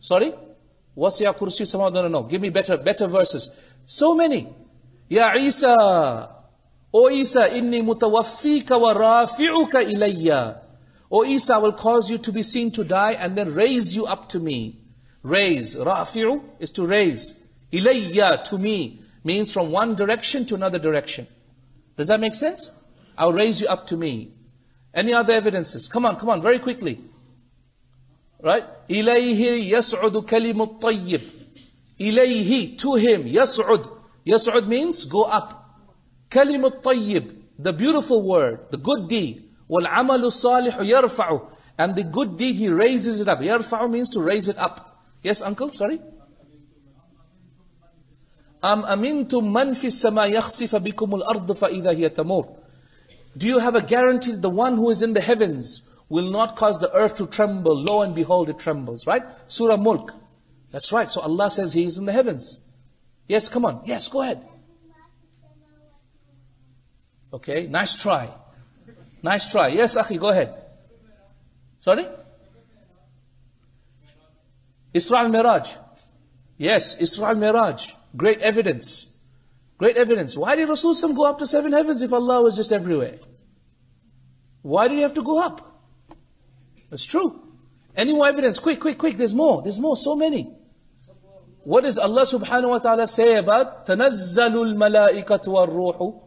Sorry? وَسِعَ كُرْسِيُّهُ السَّمَاوَاتِ. No. Give me better verses. So many. Ya Isa, O Isa, inni mutawaffika wa rafi'uka ilayya. O Isa, I will cause you to be seen to die and then raise you up to me. Raise. Rafi'u is to raise. Ilayya, to me, means from one direction to another direction. Does that make sense? I'll raise you up to me. Any other evidences? Come on, very quickly. Right? Ilayhi yas'udu kalimut tayyib. Ilayhi, to him, yas'ud. Yas'ud means go up. Kalimut tayyib, the beautiful word, the good deed. Wal amalu salihu yarfa'u. And the good deed, he raises it up. Yarfa'u means to raise it up. Yes, uncle, sorry? Am amintum man fi as-sama yakhsifa bikum al-ard fa idha hiya tamur. Do you have a guarantee that the one who is in the heavens will not cause the earth to tremble? Lo and behold, it trembles, right? Surah Mulk. That's right. So Allah says He is in the heavens. Yes, come on. Yes, go ahead. Okay, nice try. Nice try. Yes, Akhi, go ahead. Sorry? Isra al-Miraj. Yes, Isra al-Miraj. Great evidence. Great evidence. Why did Rasul go up to 7 heavens if Allah was just everywhere? Why did He have to go up? That's true. Any more evidence? Quick. There's more, so many. What does Allah subhanahu wa ta'ala say about تَنَزَّلُ الْمَلَائِكَةُ وَالْرُوحُ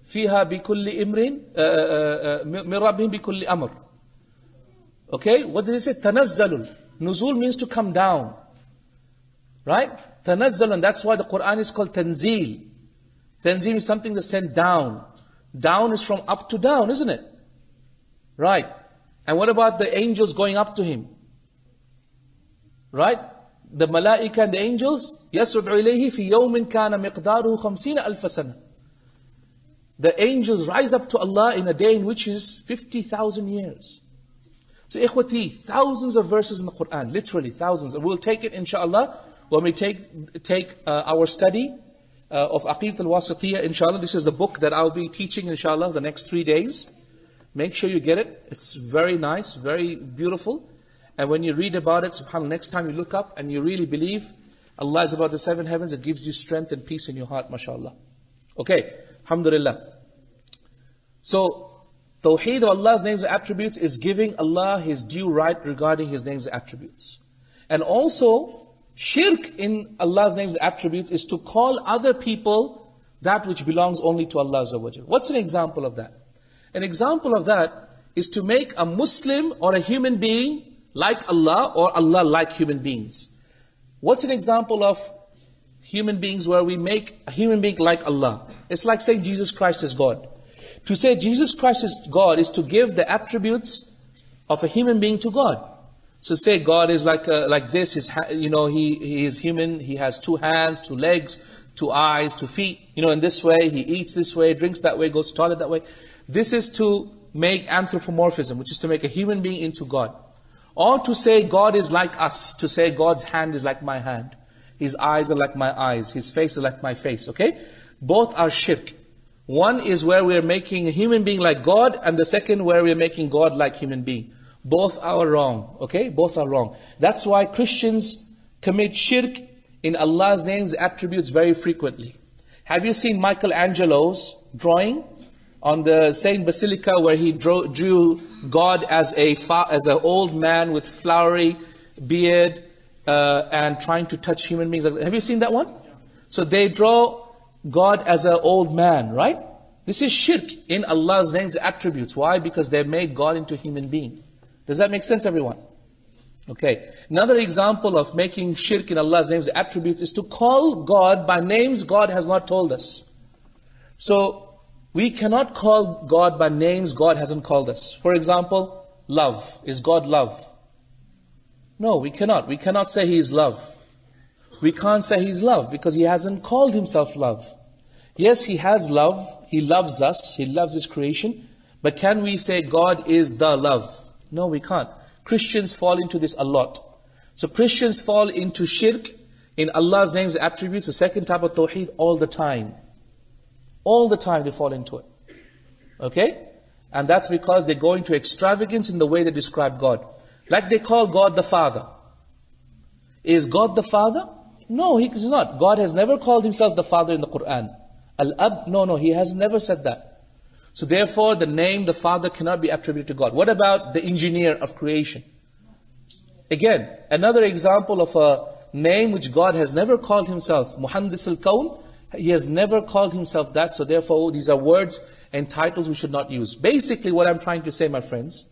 فِيهَا بِكُلِّ إِمْرٍ مِنْ رَبِّهِمْ بِكُلِّ أَمْرٍ. Okay, what did He say? تَنَزَّلُ. Nuzul means to come down. Right? Tanazzal, and that's why the Quran is called Tanzeel. Tanzeel is something that's sent down. Down is from up to down, isn't it? Right. And what about the angels going up to Him? Right? The malaika and the angels, يَسْرُدْعُ إِلَيْهِ فِي يَوْمٍ كَانَ مِقْدَارُهُ خَمْسِينَ أَلْفَ سَنَةً. The angels rise up to Allah in a day in which is 50,000 years. So ikhwati, thousands of verses in the Quran, literally thousands. And we'll take it inshallah when we take our study of Aqeedat al-Wasitiyya, inshallah. This is the book that I'll be teaching inshallah the next 3 days. Make sure you get it. It's very nice, very beautiful. And when you read about it, subhanAllah, next time you look up and you really believe Allah is above the 7 heavens, it gives you strength and peace in your heart, mashallah. Okay, alhamdulillah. So, Tawheed of Allah's names and attributes is giving Allah His due right regarding His names and attributes. And also, shirk in Allah's names and attributes is to call other people that which belongs only to Allah Azza wa Jal. What's an example of that? An example of that is to make a Muslim or a human being like Allah or Allah like human beings. What's an example of human beings where we make a human being like Allah? It's like saying Jesus Christ is God. To say Jesus Christ is God is to give the attributes of a human being to God. So say God is like this. He is human. He has 2 hands, 2 legs, 2 eyes, 2 feet. In this way, He eats this way, drinks that way, goes to the toilet that way. This is to make anthropomorphism, which is to make a human being into God. Or to say God is like us. To say God's hand is like my hand. His eyes are like my eyes. His face is like my face. Okay? Both are shirk. One is where we are making a human being like God, and the second where we are making God like human being. Both are wrong. Okay? Both are wrong. That's why Christians commit shirk in Allah's names, attributes very frequently. Have you seen Michelangelo's drawing on the Saint Basilica where he drew God as an old man with flowery beard and trying to touch human beings? Have you seen that one? So they draw God as an old man, right? This is shirk in Allah's names and attributes. Why? Because they made God into a human being. Does that make sense, everyone? Okay. Another example of making shirk in Allah's names and attributes is to call God by names God has not told us. So, we cannot call God by names God hasn't called us. For example, love. Is God love? No, we cannot. We cannot say He is love. We can't say He is love because He hasn't called Himself love. Yes, He has love. He loves us. He loves His creation. But can we say God is the love? No, we can't. Christians fall into this a lot. So Christians fall into shirk in Allah's names and attributes, the second type of tawheed, all the time. All the time they fall into it. Okay? And that's because they go into extravagance in the way they describe God. Like they call God the Father. Is God the Father? No, He is not. God has never called Himself the Father in the Quran. Al-Ab? No, He has never said that. So therefore, the name, the Father, cannot be attributed to God. What about the engineer of creation? Again, another example of a name which God has never called Himself. Muhandis al-Kawn, He has never called Himself that. So therefore, these are words and titles we should not use. Basically, what I'm trying to say, my friends,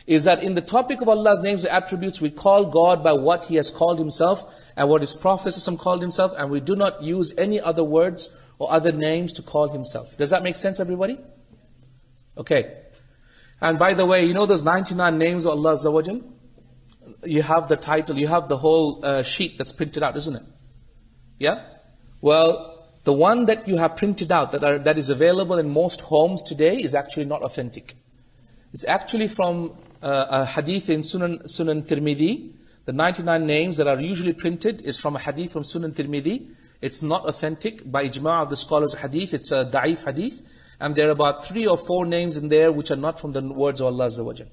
is that in the topic of Allah's names and attributes, we call God by what He has called Himself and what His Prophet called Himself, and we do not use any other words or other names to call Himself. Does that make sense, everybody? Okay. And by the way, you know those 99 names of Allah Azza wa Jal? You have the title, you have the whole sheet that's printed out, isn't it? Yeah? Well, the one that you have printed out, that is available in most homes today, is actually not authentic. It's actually from a hadith in Sunan Tirmidhi. The 99 names that are usually printed is from a hadith from Sunan Tirmidhi. It's not authentic by ijma' of the scholars of hadith. It's a da'if hadith. And there are about 3 or 4 names in there which are not from the words of Allah Azza wa Jal.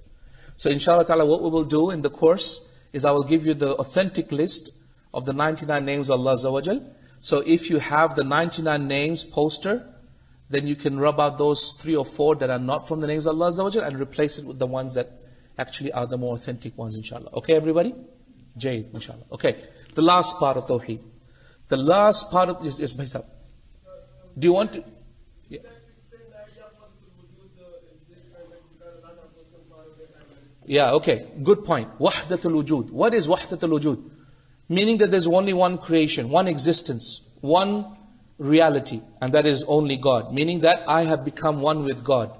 So inshallah ta'ala, what we will do in the course is I will give you the authentic list of the 99 names of Allah Azza wa Jal. So if you have the 99 names poster, then you can rub out those 3 or 4 that are not from the names of Allah Azza wa Jal and replace it with the ones that actually are the more authentic ones, inshallah. Okay, everybody? Jayd, inshallah. Okay, the last part of Tawheed. The last part of this is Bhaisab. Do you want to? Yeah. Yeah, okay. Good point. Wahdatul wujud. What is wahdatul wujud? Meaning that there's only one creation, one existence, one reality, and that is only God. Meaning that I have become one with God.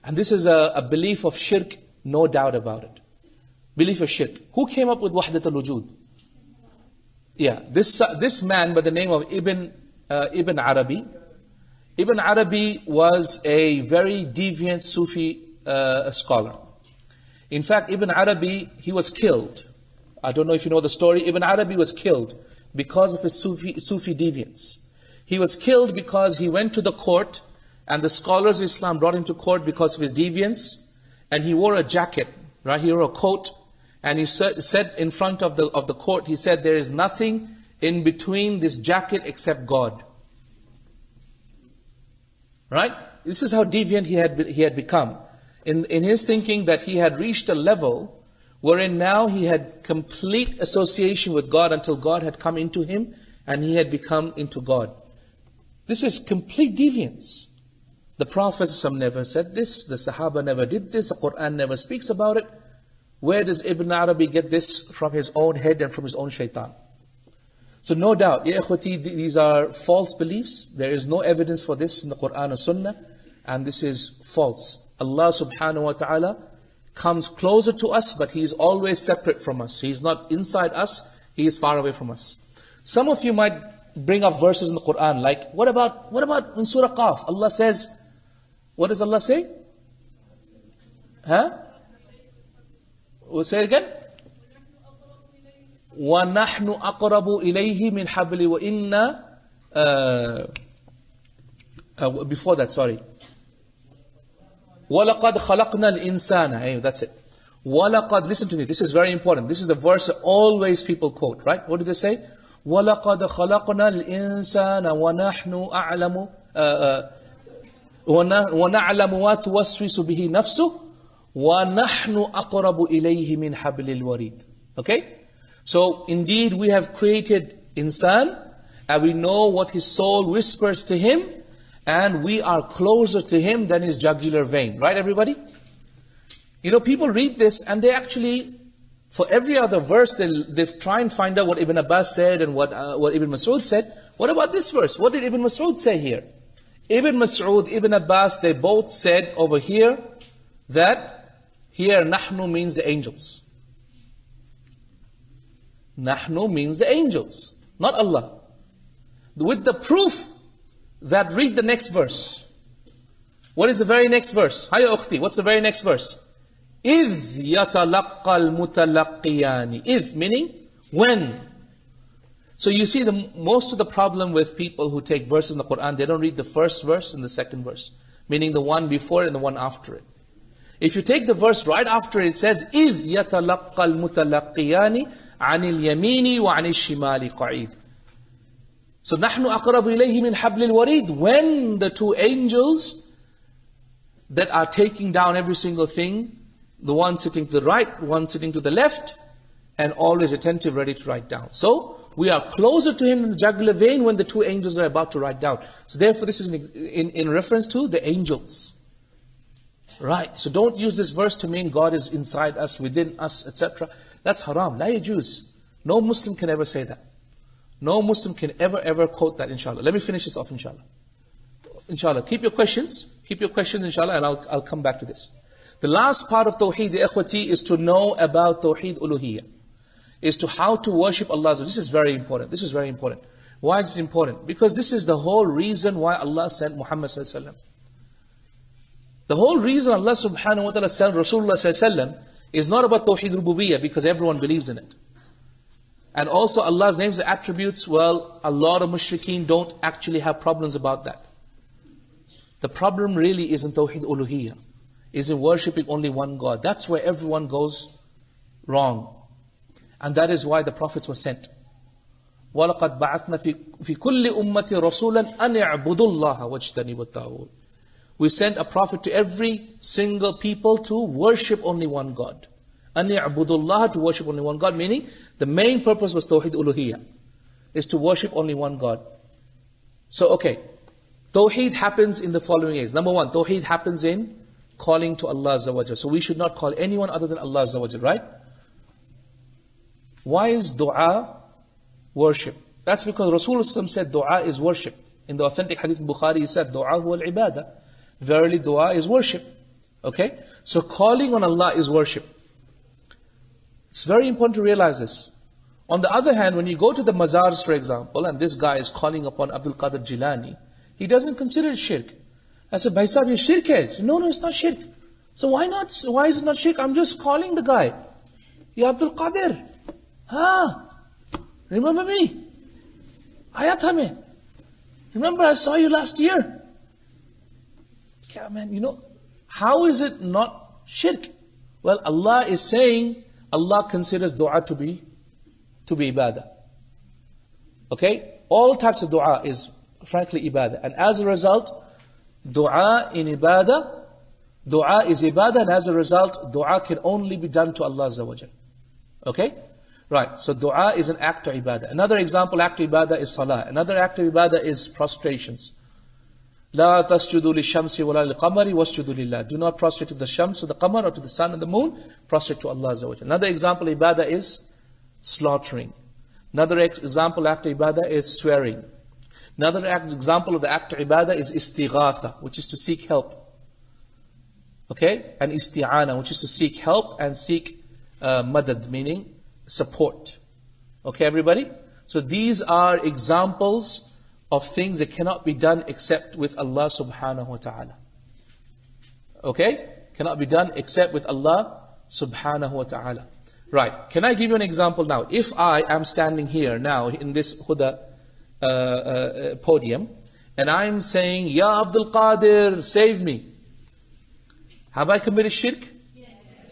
And this is a belief of shirk, no doubt about it. Belief of shirk. Who came up with wahdatul wujud? Yeah, this man by the name of Ibn Arabi. Ibn Arabi was a very deviant Sufi scholar. In fact, Ibn Arabi, he was killed. I don't know if you know the story. Ibn Arabi was killed because of his Sufi deviance. He was killed because he went to the court, and the scholars of Islam brought him to court because of his deviance, and he wore a jacket, right? He wore a coat, and he said in front of the court, he said, there is nothing in between this jacket except God. Right? This is how deviant he had become. In his thinking that he had reached a level wherein now he had complete association with God until God had come into him and he had become into God. This is complete deviance. The Prophet never said this, the Sahaba never did this, the Quran never speaks about it. Where does Ibn Arabi get this? From his own head and from his own shaitan. So no doubt, ya ikhwati, these are false beliefs. There is no evidence for this in the Quran or Sunnah, and this is false. Allah subhanahu wa ta'ala comes closer to us, but He is always separate from us. He is not inside us, He is far away from us. Some of you might bring up verses in the Quran, like, what about in Surah Qaf? Allah says, what does Allah say? Huh? We'll say it again. وَنَحْنُ أَقْرَبُ إِلَيْهِ مِنْ حَبْلِ وَإِنَّا before that, sorry. وَلَقَدْ خَلَقْنَا الْإِنسَانَ. That's it. وَلَقَدْ, listen to me, this is very important. This is the verse that always people quote, right? What do they say? وَلَقَدْ خَلَقْنَا الْإِنسَانَ وَنَحْنُ أَعْلَمُ وَنَعْلَمُ مَا تُوَسْوِسُ بِهِ نَفْسُهُ وَنَحْنُ أَقْرَبُ إِلَيْهِ مِنْ حَبْلِ الْوَرِيدِ. Okay? So, indeed, we have created insan, and we know what his soul whispers to him, and we are closer to him than his jugular vein. Right, everybody? You know, people read this, and they actually, for every other verse, they try and find out what Ibn Abbas said, and what Ibn Mas'ud said. What about this verse? What did Ibn Mas'ud say here? Ibn Mas'ud, Ibn Abbas, they both said over here, that here, nahnu means the angels. Nahnu means the angels, not Allah. With the proof that, read the next verse. What is the very next verse? Hiya ukhti, what's the very next verse? إِذْ يَتَلَقَّى الْمُتَلَقِّيَانِ. إِذْ meaning when. So you see, most of the problem with people who take verses in the Quran, they don't read the first verse and the second verse. Meaning the one before it and the one after it. If you take the verse right after it, it says, إِذْ يَتَلَقَّى الْمُتَلَقِّيَانِ عَنِ الْيَمِينِ وَعَنِ الشِّمَالِ قَعِيدٌ. So نَحْنُ أَقْرَبُ إِلَيْهِ مِنْ حَبْلِ الْوَرِيدِ. When the two angels that are taking down every single thing, the one sitting to the right, one sitting to the left, and always attentive, ready to write down. So we are closer to him than the jugular vein when the two angels are about to write down. So therefore this is in reference to the angels. Right, so don't use this verse to mean God is inside us, within us, etc. That's haram, la yajuz. No Muslim can ever say that. No Muslim can ever quote that, inshallah. Let me finish this off, inshallah. Inshallah, keep your questions, inshallah, and I'll come back to this. The last part of Tawheed, the ikhwati, is to know about Tawheed Uluhiyya. Is to how to worship Allah. This is very important. Why is this important? Because this is the whole reason why Allah sent Muhammad sallallahu alaihi wasallam. The whole reason Allah subhanahu wa ta'ala sent Rasulullah sallallahu alaihi wasallam is not about Tawheed Rububiyyah, because everyone believes in it. And also Allah's names and attributes, well, a lot of mushrikeen don't actually have problems about that. The problem really is in Tawheed Uluhiyya, is in worshipping only one God. That's where everyone goes wrong. And that is why the prophets were sent. وَلَقَدْ بَعَثْنَا فِي كُلِّ أُمَّةٍ رَسُولًا أَنْ يَعْبُدُوا اللَّهَ وَاجْتَنِبُوا الطَّاغُوتَ. We sent a prophet to every single people to worship only one God. أَنْ يَعْبُدُوا اللَّهَ, to worship only one God, meaning the main purpose was Tawheed Uluhiyya, is to worship only one God. So okay, Tawheed happens in the following ways. Number one, Tawheed happens in calling to Allah Azza wa Jal. So we should not call anyone other than Allah Azza wa Jal, right? Why is dua worship? That's because Rasulullah said dua is worship. In the authentic hadith in Bukhari, he said, dua huwa al-ibadah. Verily dua is worship. Okay? So calling on Allah is worship. It's very important to realize this. On the other hand, when you go to the mazars, for example, and this guy is calling upon Abdul Qadir Jilani, he doesn't consider it shirk. I said, Bhai Sahib, ye shirk hai. Said, no, it's not shirk. So why not? Why is it not shirk? I'm just calling the guy. Ya Abdul Qadir. Remember me? Ayat hame. Remember I saw you last year. Yeah, man, how is it not shirk? Well, Allah is saying, Allah considers dua to be ibadah. Okay? All types of dua is frankly ibadah. And as a result, dua in ibadah, dua is ibadah, and as a result, dua can only be done to Allah Azza wa Jal. Okay? Right, so dua is an act of ibadah. Another example, act of ibadah is salah. Another act of ibadah is prostrations. لا تسجدوا للشمس ولا للقمر واسجدوا لله. Do not prostrate to the shams or the qamar or to the sun and the moon. Prostrate to Allah Azza wa Jal. Another example of ibadah is slaughtering. Another example act of ibadah is swearing. Another example of the act of ibadah is istighatha, which is to seek help. Okay? And isti'ana, which is to seek help and seek madad, meaning support. Okay, everybody? So these are examples of things that cannot be done except with Allah subhanahu wa ta'ala. Okay? Cannot be done except with Allah subhanahu wa ta'ala. Right. Can I give you an example now? If I am standing here now in this Huda podium, and I'm saying, Ya Abdul Qadir, save me. Have I committed shirk?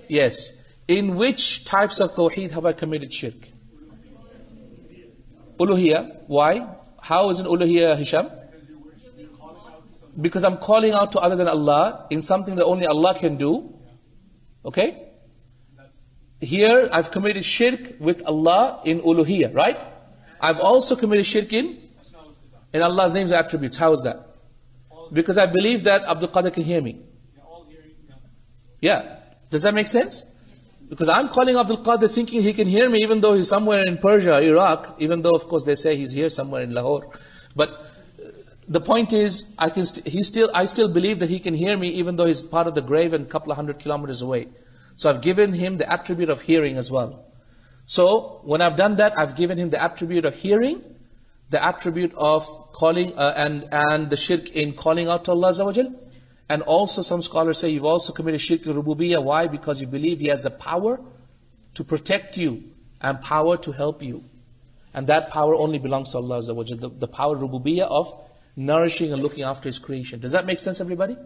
Yes. In which types of tawheed have I committed shirk? Uluhiyya. Why? How is it uluhiyya, Hisham? Because I'm calling out to other than Allah in something that only Allah can do. Okay? Here I've committed shirk with Allah in uluhiyya, right? I've also committed shirk in Allah's names and attributes. How is that? Because I believe that Abdul Qadir can hear me. Yeah. Does that make sense? Because I'm calling Abdul Qadir thinking he can hear me even though he's somewhere in Persia, Iraq, even though of course they say he's here somewhere in Lahore. But the point is, I still believe that he can hear me even though he's part of the grave and a couple of 100 kilometers away. So I've given him the attribute of hearing as well. So when I've done that, I've given him the attribute of hearing, the attribute of calling, and the shirk in calling out to Allah Azza wa Jal. And also some scholars say you've also committed shirk in rububiyyah. Why? Because you believe He has the power to protect you and power to help you. And that power only belongs to Allah Azza wa Jal. The power rububiyyah of nourishing and looking after His creation. Does that make sense, everybody?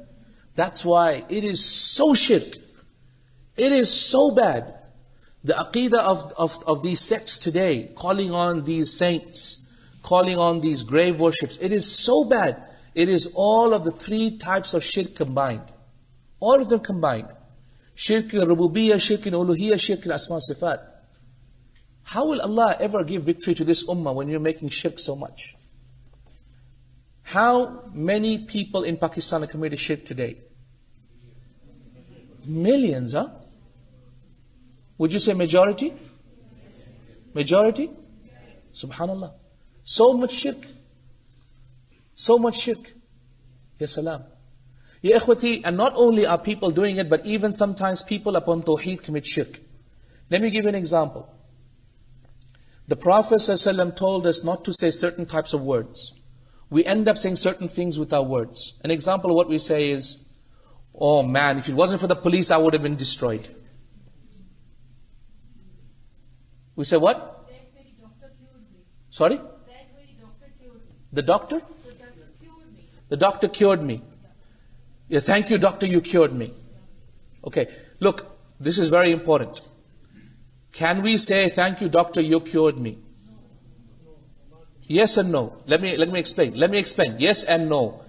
That's why it is so shirk. It is so bad The aqidah of these sects today, calling on these saints, calling on these grave worships, it is so bad. It is all of the three types of shirk combined. All of them combined. Shirk in rububiyyah, shirk in uluhiyyah, shirk in asma sifat. How will Allah ever give victory to this ummah when you're making shirk so much? How many people in Pakistan are committing shirk today? Millions, huh? Would you say majority? Majority? Subhanallah. So much shirk. So much shirk. Ya salam. Ya ikhwati, and not only are people doing it, but even sometimes people upon tawheed commit shirk. Let me give you an example. The Prophet ﷺ told us not to say certain types of words. We end up saying certain things with our words. An example of what we say is, oh man, if it wasn't for the police, I would have been destroyed. We say what? That very doctor cured me. Sorry? That very doctor cured me. The doctor? The doctor cured me. The doctor cured me. Yeah, thank you doctor, you cured me. Okay, look, this is very important. Can we say, thank you doctor, you cured me? Yes and no. Let me explain. Let me explain. Yes and no.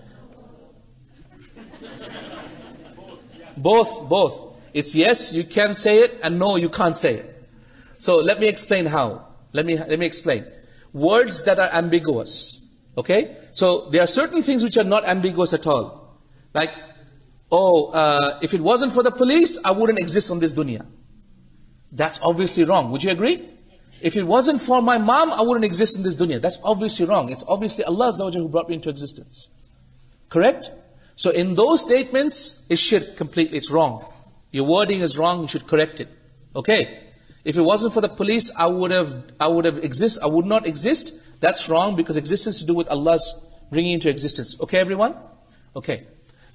Both. It's yes, you can say it, and no, you can't say it. So let me explain how. Let me explain. Words that are ambiguous. Okay? So there are certain things which are not ambiguous at all. Like, if it wasn't for the police, I wouldn't exist on this dunya. That's obviously wrong. Would you agree? If it wasn't for my mom, I wouldn't exist in this dunya. That's obviously wrong. It's obviously Allah Azza wa Jalla who brought me into existence. Correct? So in those statements, it's shirk completely. It's wrong. Your wording is wrong. You should correct it. Okay? If it wasn't for the police, I would not exist. That's wrong because existence is to do with Allah's bringing into existence. Okay, everyone? Okay.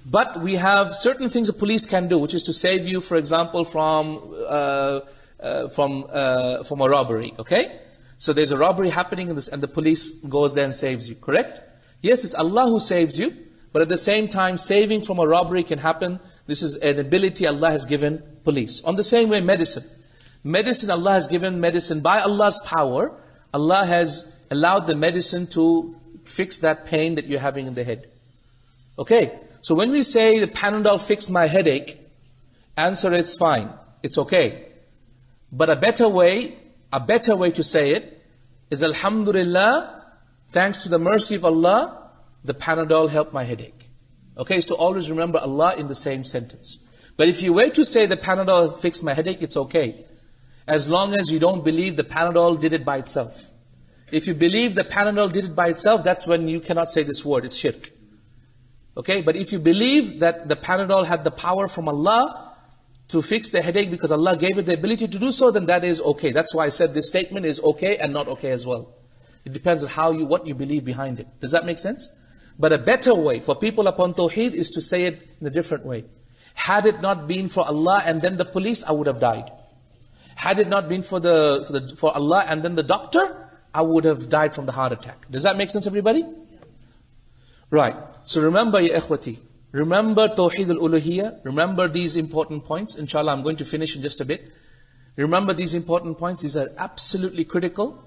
But we have certain things the police can do, which is to save you, for example, from a robbery. Okay? So there's a robbery happening and the police goes there and saves you. Correct? Yes, it's Allah who saves you, but at the same time, saving from a robbery can happen. This is an ability Allah has given police. On the same way, medicine. Medicine, Allah has given medicine by Allah's power. Allah has allowed the medicine to fix that pain that you're having in the head. Okay? So when we say the Panadol fixed my headache, answer it's fine. It's okay. But a better way to say it is Alhamdulillah, thanks to the mercy of Allah, the Panadol helped my headache. Okay, so to always remember Allah in the same sentence. But if you wait to say the Panadol fixed my headache, it's okay. As long as you don't believe the Panadol did it by itself. If you believe the Panadol did it by itself, that's when you cannot say this word, it's shirk. Okay, but if you believe that the Panadol had the power from Allah to fix the headache because Allah gave it the ability to do so, then that is okay. That's why I said this statement is okay and not okay as well. It depends on what you believe behind it. Does that make sense? But a better way for people upon Tawheed is to say it in a different way. Had it not been for Allah and then the police, I would have died. Had it not been for Allah and then the doctor, I would have died from the heart attack. Does that make sense, everybody? Right. So remember, ya ikhwati, remember Tawheed al-Uluhiyyah, remember these important points. Inshallah, I'm going to finish in just a bit. Remember these important points, these are absolutely critical.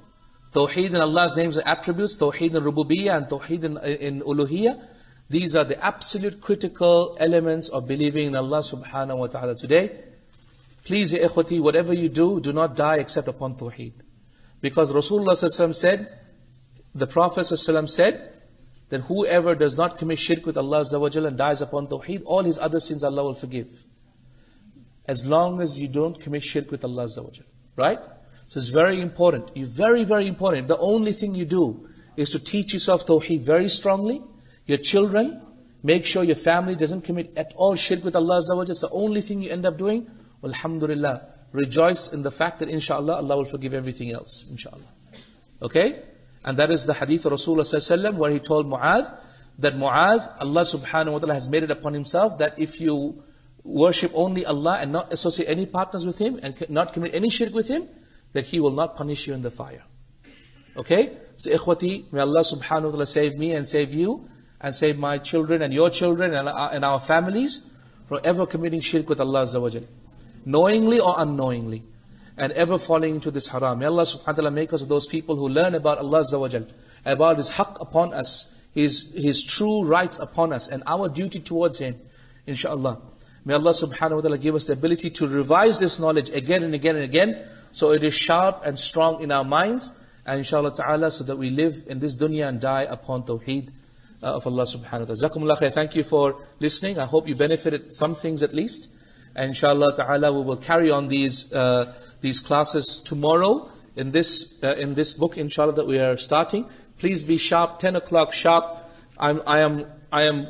Tawheed in Allah's names and attributes, Tawheed in Rububiyyah and Tawheed in Uluhiyyah. These are the absolute critical elements of believing in Allah subhanahu wa ta'ala today. Please, ya ikhwati, whatever you do not die except upon Tawheed. Because Rasulullah ﷺ said, the Prophet ﷺ said, that whoever does not commit shirk with Allah Azza wa Jalla and dies upon Tawheed, all his other sins Allah will forgive. As long as you don't commit shirk with Allah Azza wa Jalla. Right? So it's very important. Very, very important. If the only thing you do is to teach yourself Tawheed very strongly, your children, make sure your family doesn't commit at all shirk with Allah Azza wa Jalla. It's the only thing you end up doing. Alhamdulillah. Rejoice in the fact that inshallah Allah will forgive everything else. Inshallah. Okay? And that is the hadith of Rasulullah ﷺ where he told Mu'adh that Mu'adh, Allah subhanahu wa ta'ala has made it upon himself that if you worship only Allah and not associate any partners with Him and not commit any shirk with Him, that He will not punish you in the fire. Okay? So ikhwati, may Allah subhanahu wa ta'ala save me and save you and save my children and your children and our families from ever committing shirk with Allah Azza wa Jalla, knowingly or unknowingly. and ever falling into this haram. May Allah subhanahu wa ta'ala make us of those people who learn about Allah Azza wa Jal, about His haqq upon us, His true rights upon us, and our duty towards Him, inshaAllah. May Allah subhanahu wa ta'ala give us the ability to revise this knowledge again and again and again, so it is sharp and strong in our minds, and inshaAllah ta'ala, so that we live in this dunya and die upon tawheed of Allah subhanahu wa ta'ala. Jazakumullah khair. Thank you for listening. I hope you benefited some things at least. And inshallah ta'ala, we will carry on these classes tomorrow in this book, inshallah, that we are starting. Please be sharp, 10 o'clock sharp. I am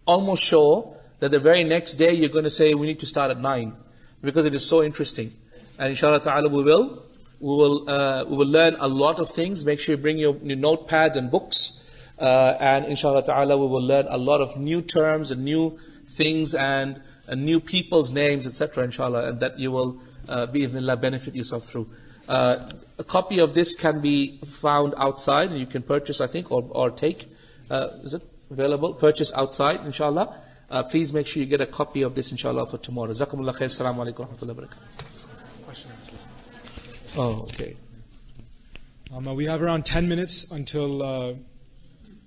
almost sure that the very next day you're going to say we need to start at 9, because it is so interesting. And inshallah ta'ala, we will learn a lot of things. Make sure you bring your notepads and books. And inshallah ta'ala, we will learn a lot of new terms and new things and new people's names, etc. inshallah, and that you will bi'idhnillah benefit yourself through. A copy of this can be found outside, and you can purchase, I think, or take. Is it available? Purchase outside, inshallah. Please make sure you get a copy of this, inshallah, for tomorrow. Jazakumullah khair. Assalamu alaikum wa rahmatullahi wa barakatuh. Oh, okay. We have around 10 minutes until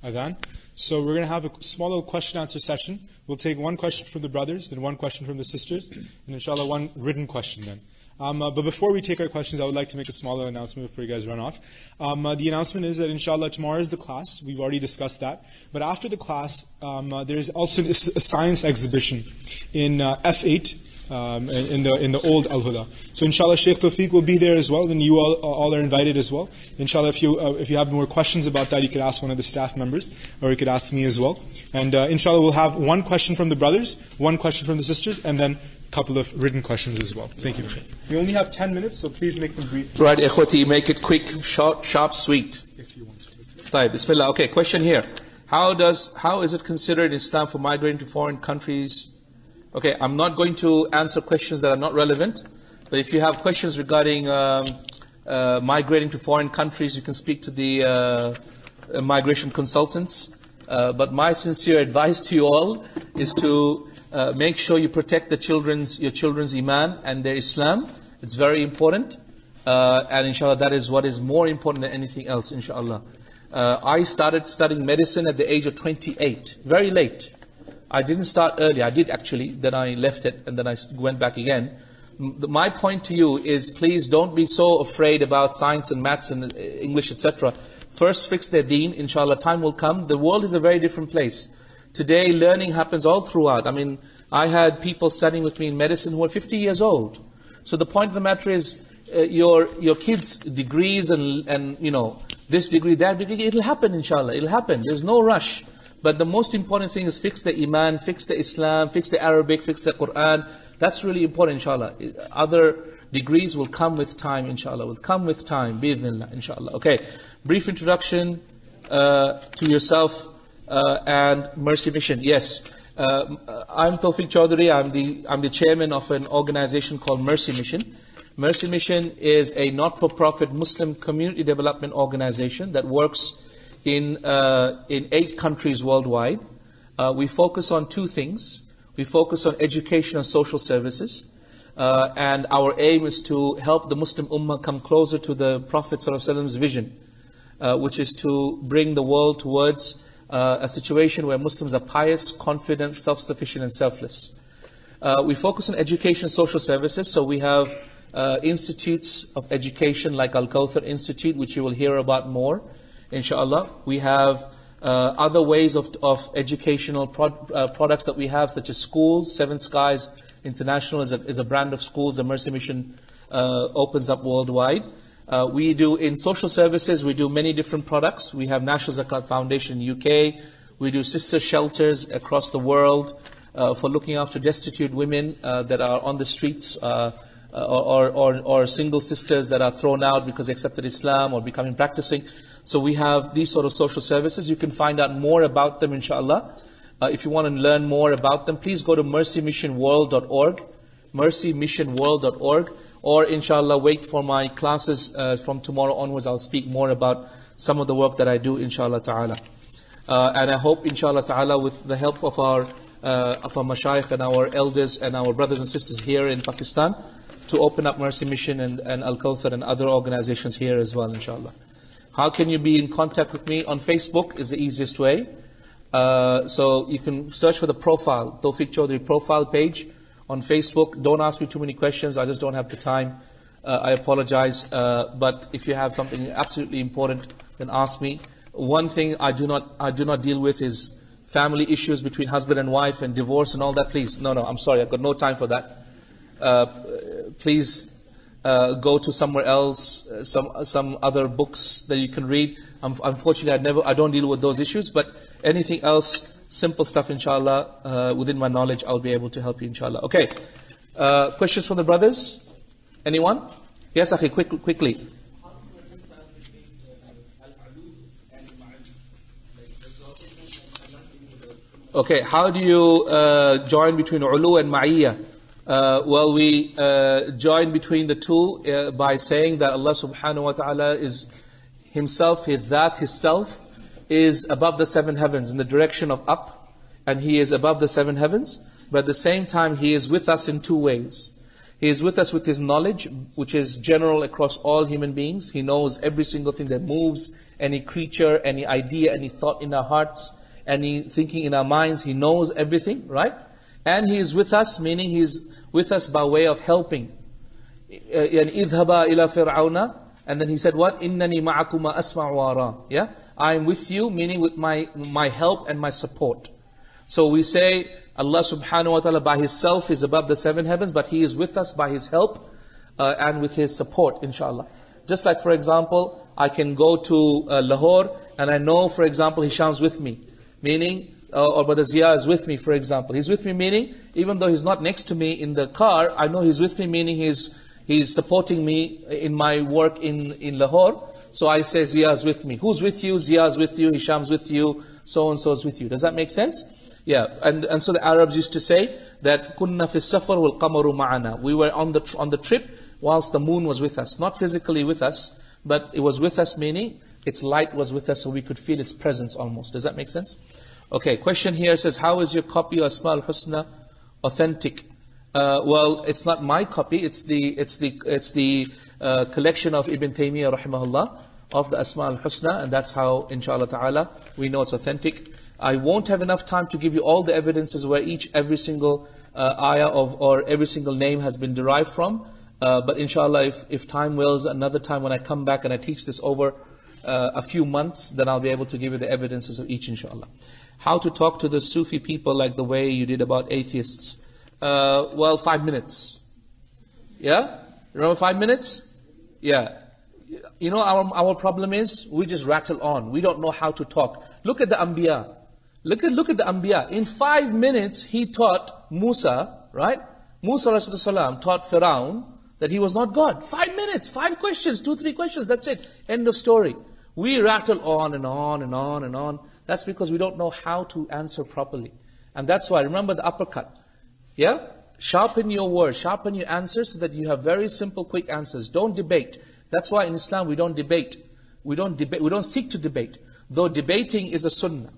Adhan. So we're going to have a small little question-answer session. We'll take one question from the brothers, then one question from the sisters, and inshallah one written question then. But before we take our questions, I would like to make a smaller announcement before you guys run off. The announcement is that inshallah tomorrow is the class. We've already discussed that. But after the class, there is also a science exhibition in F8. In the old Al-Huda. So inshallah Shaykh Tawfique will be there as well, and you all are invited as well. Inshallah, if you have more questions about that, you could ask one of the staff members, or you could ask me as well. And inshallah we'll have one question from the brothers, one question from the sisters, and then a couple of written questions as well. Thank you. We only have 10 minutes, so please make them brief. Right, ikhwati, make it quick, short, sharp, sweet. If you want to. Taib, bismillah. Okay, question here. How is it considered in Islam for migrating to foreign countries? Okay, I'm not going to answer questions that are not relevant, but if you have questions regarding migrating to foreign countries, you can speak to the migration consultants. But my sincere advice to you all is to make sure you protect your children's iman and their Islam. It's very important, and inshallah that is what is more important than anything else, inshallah. I started studying medicine at the age of 28, very late. I didn't start early. I did actually. Then I left it, and then I went back again. My point to you is, please don't be so afraid about science and maths and English, etc. First fix their deen. Inshallah, time will come. The world is a very different place. Today, learning happens all throughout. I mean, I had people studying with me in medicine who are 50 years old. So the point of the matter is, your kids' degrees and this degree, that degree, it'll happen, inshallah. It'll happen. There's no rush. But the most important thing is fix the iman, fix the Islam, fix the Arabic, fix the Quran. That's really important, inshallah. Other degrees will come with time, inshallah. Will come with time, bi'idhnillah, inshallah. Okay, brief introduction to yourself and Mercy Mission. Yes, I'm Tawfique Chowdhury. I'm the chairman of an organization called Mercy Mission. Mercy Mission is a not-for-profit Muslim community development organization that works in 8 countries worldwide. We focus on 2 things. We focus on education and social services. And our aim is to help the Muslim Ummah come closer to the Prophet ﷺ's vision, which is to bring the world towards a situation where Muslims are pious, confident, self-sufficient and selfless. We focus on education and social services, so we have institutes of education like Al-Huda Institute, which you will hear about more, inshallah. We have other ways of educational products that we have, such as schools. Seven Skies International is a brand of schools the Mercy Mission opens up worldwide. We do in social services, we do many different products. We have National Zakat Foundation in UK. We do sister shelters across the world for looking after destitute women that are on the streets, or single sisters that are thrown out because they accepted Islam or becoming practicing. So we have these sort of social services. You can find out more about them, inshallah. If you want to learn more about them, please go to mercymissionworld.org, mercymissionworld.org, or inshallah wait for my classes from tomorrow onwards. I'll speak more about some of the work that I do, inshallah ta'ala. And I hope, inshallah ta'ala, with the help of our mashayikh and our elders and our brothers and sisters here in Pakistan, to open up Mercy Mission and Al-Kawthar and other organizations here as well, inshallah. How can you be in contact with me? On Facebook is the easiest way. So you can search for the profile, Tawfique Chowdhury profile page on Facebook. Don't ask me too many questions, I just don't have the time. I apologize. But if you have something absolutely important, then ask me. One thing I do not deal with is family issues between husband and wife and divorce and all that. Please, no, I'm sorry, I've got no time for that. Please go to somewhere else, some other books that you can read. Unfortunately, I don't deal with those issues, but anything else, simple stuff, inshallah, within my knowledge, I'll be able to help you, inshallah. Okay, questions from the brothers? Anyone? Yes, Akhi, quickly. Okay, how do you join between ulu and ma'iyya? Well, we join between the two by saying that Allah subhanahu wa ta'ala is Himself, His That, His Self, is above the seven heavens in the direction of up, and He is above the seven heavens, but at the same time He is with us in two ways. He is with us with His knowledge, which is general across all human beings. He knows every single thing that moves, any creature, any idea, any thought in our hearts, any thinking in our minds. He knows everything, right? And He is with us, meaning He is with us by way of helping. إِذْهَبَا إِلَى فِرْعَوْنَ. And then He said what? إِنَّنِي مَعَكُمَا أَسْمَعُ وَأَرَى. Yeah? I am with you, meaning with my help and my support. So we say Allah subhanahu wa ta'ala by His self is above the seven heavens, but He is with us by His help and with His support, inshallah. Just like, for example, I can go to Lahore and I know, for example, Hisham's with me. Meaning, or Brother Zia is with me, for example. He's with me, meaning, even though he's not next to me in the car, I know he's with me, meaning he's supporting me in my work in Lahore. So I say, Zia is with me. Who's with you? Zia is with you, Hisham's with you, so-and-so is with you. Does that make sense? Yeah, and so the Arabs used to say that kunna fi safar wal qamaru ma'ana. We were on the trip whilst the moon was with us, not physically with us, but it was with us, meaning its light was with us, so we could feel its presence almost. Does that make sense? Okay, question here says, how is your copy of Asma al-Husna authentic? Well, it's not my copy. It's the collection of Ibn Taymiyyah rahimahullah of the Asma al-Husna, and that's how, inshallah ta'ala, we know it's authentic. I won't have enough time to give you all the evidences where every single ayah or every single name has been derived from. But inshallah, if time wills, another time when I come back and I teach this over a few months, then I'll be able to give you the evidences of each, inshallah. How to talk to the Sufi people like the way you did about atheists? Well, 5 minutes. Yeah? Remember 5 minutes? Yeah. You know, our problem is, we just rattle on. We don't know how to talk. Look at the Anbiya. Look at the Anbiya. In 5 minutes, he taught Musa, right? Musa ﷺ taught Firaun that he was not God. 5 minutes, 5 questions, 2-3 questions, that's it. End of story. We rattle on and on and on and on. That's because we don't know how to answer properly. And that's why, remember the uppercut. Yeah? Sharpen your words, sharpen your answers so that you have very simple, quick answers. Don't debate. That's why in Islam we don't debate. We don't seek to debate. Though debating is a sunnah.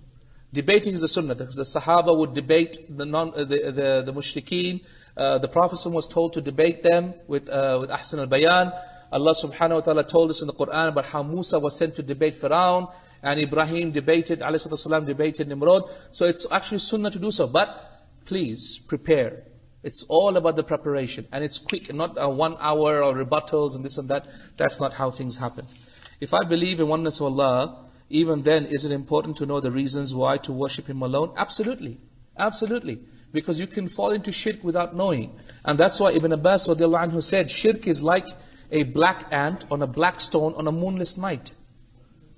Debating is a sunnah. The Sahaba would debate the mushrikeen. The Prophet was told to debate them with ahsan al-bayan. Allah subhanahu wa ta'ala told us in the Quran about how Musa was sent to debate Firaun, and Ibrahim debated, alayhi salatu debated Nimrod. So it's actually sunnah to do so. But please, prepare. It's all about the preparation. And it's quick, not 1 hour or rebuttals and this and that. That's not how things happen. If I believe in oneness of Allah, even then, is it important to know the reasons why to worship Him alone? Absolutely. Absolutely. Because you can fall into shirk without knowing. And that's why Ibn Abbas radiallahu anhu said, shirk is like a black ant on a black stone on a moonless night.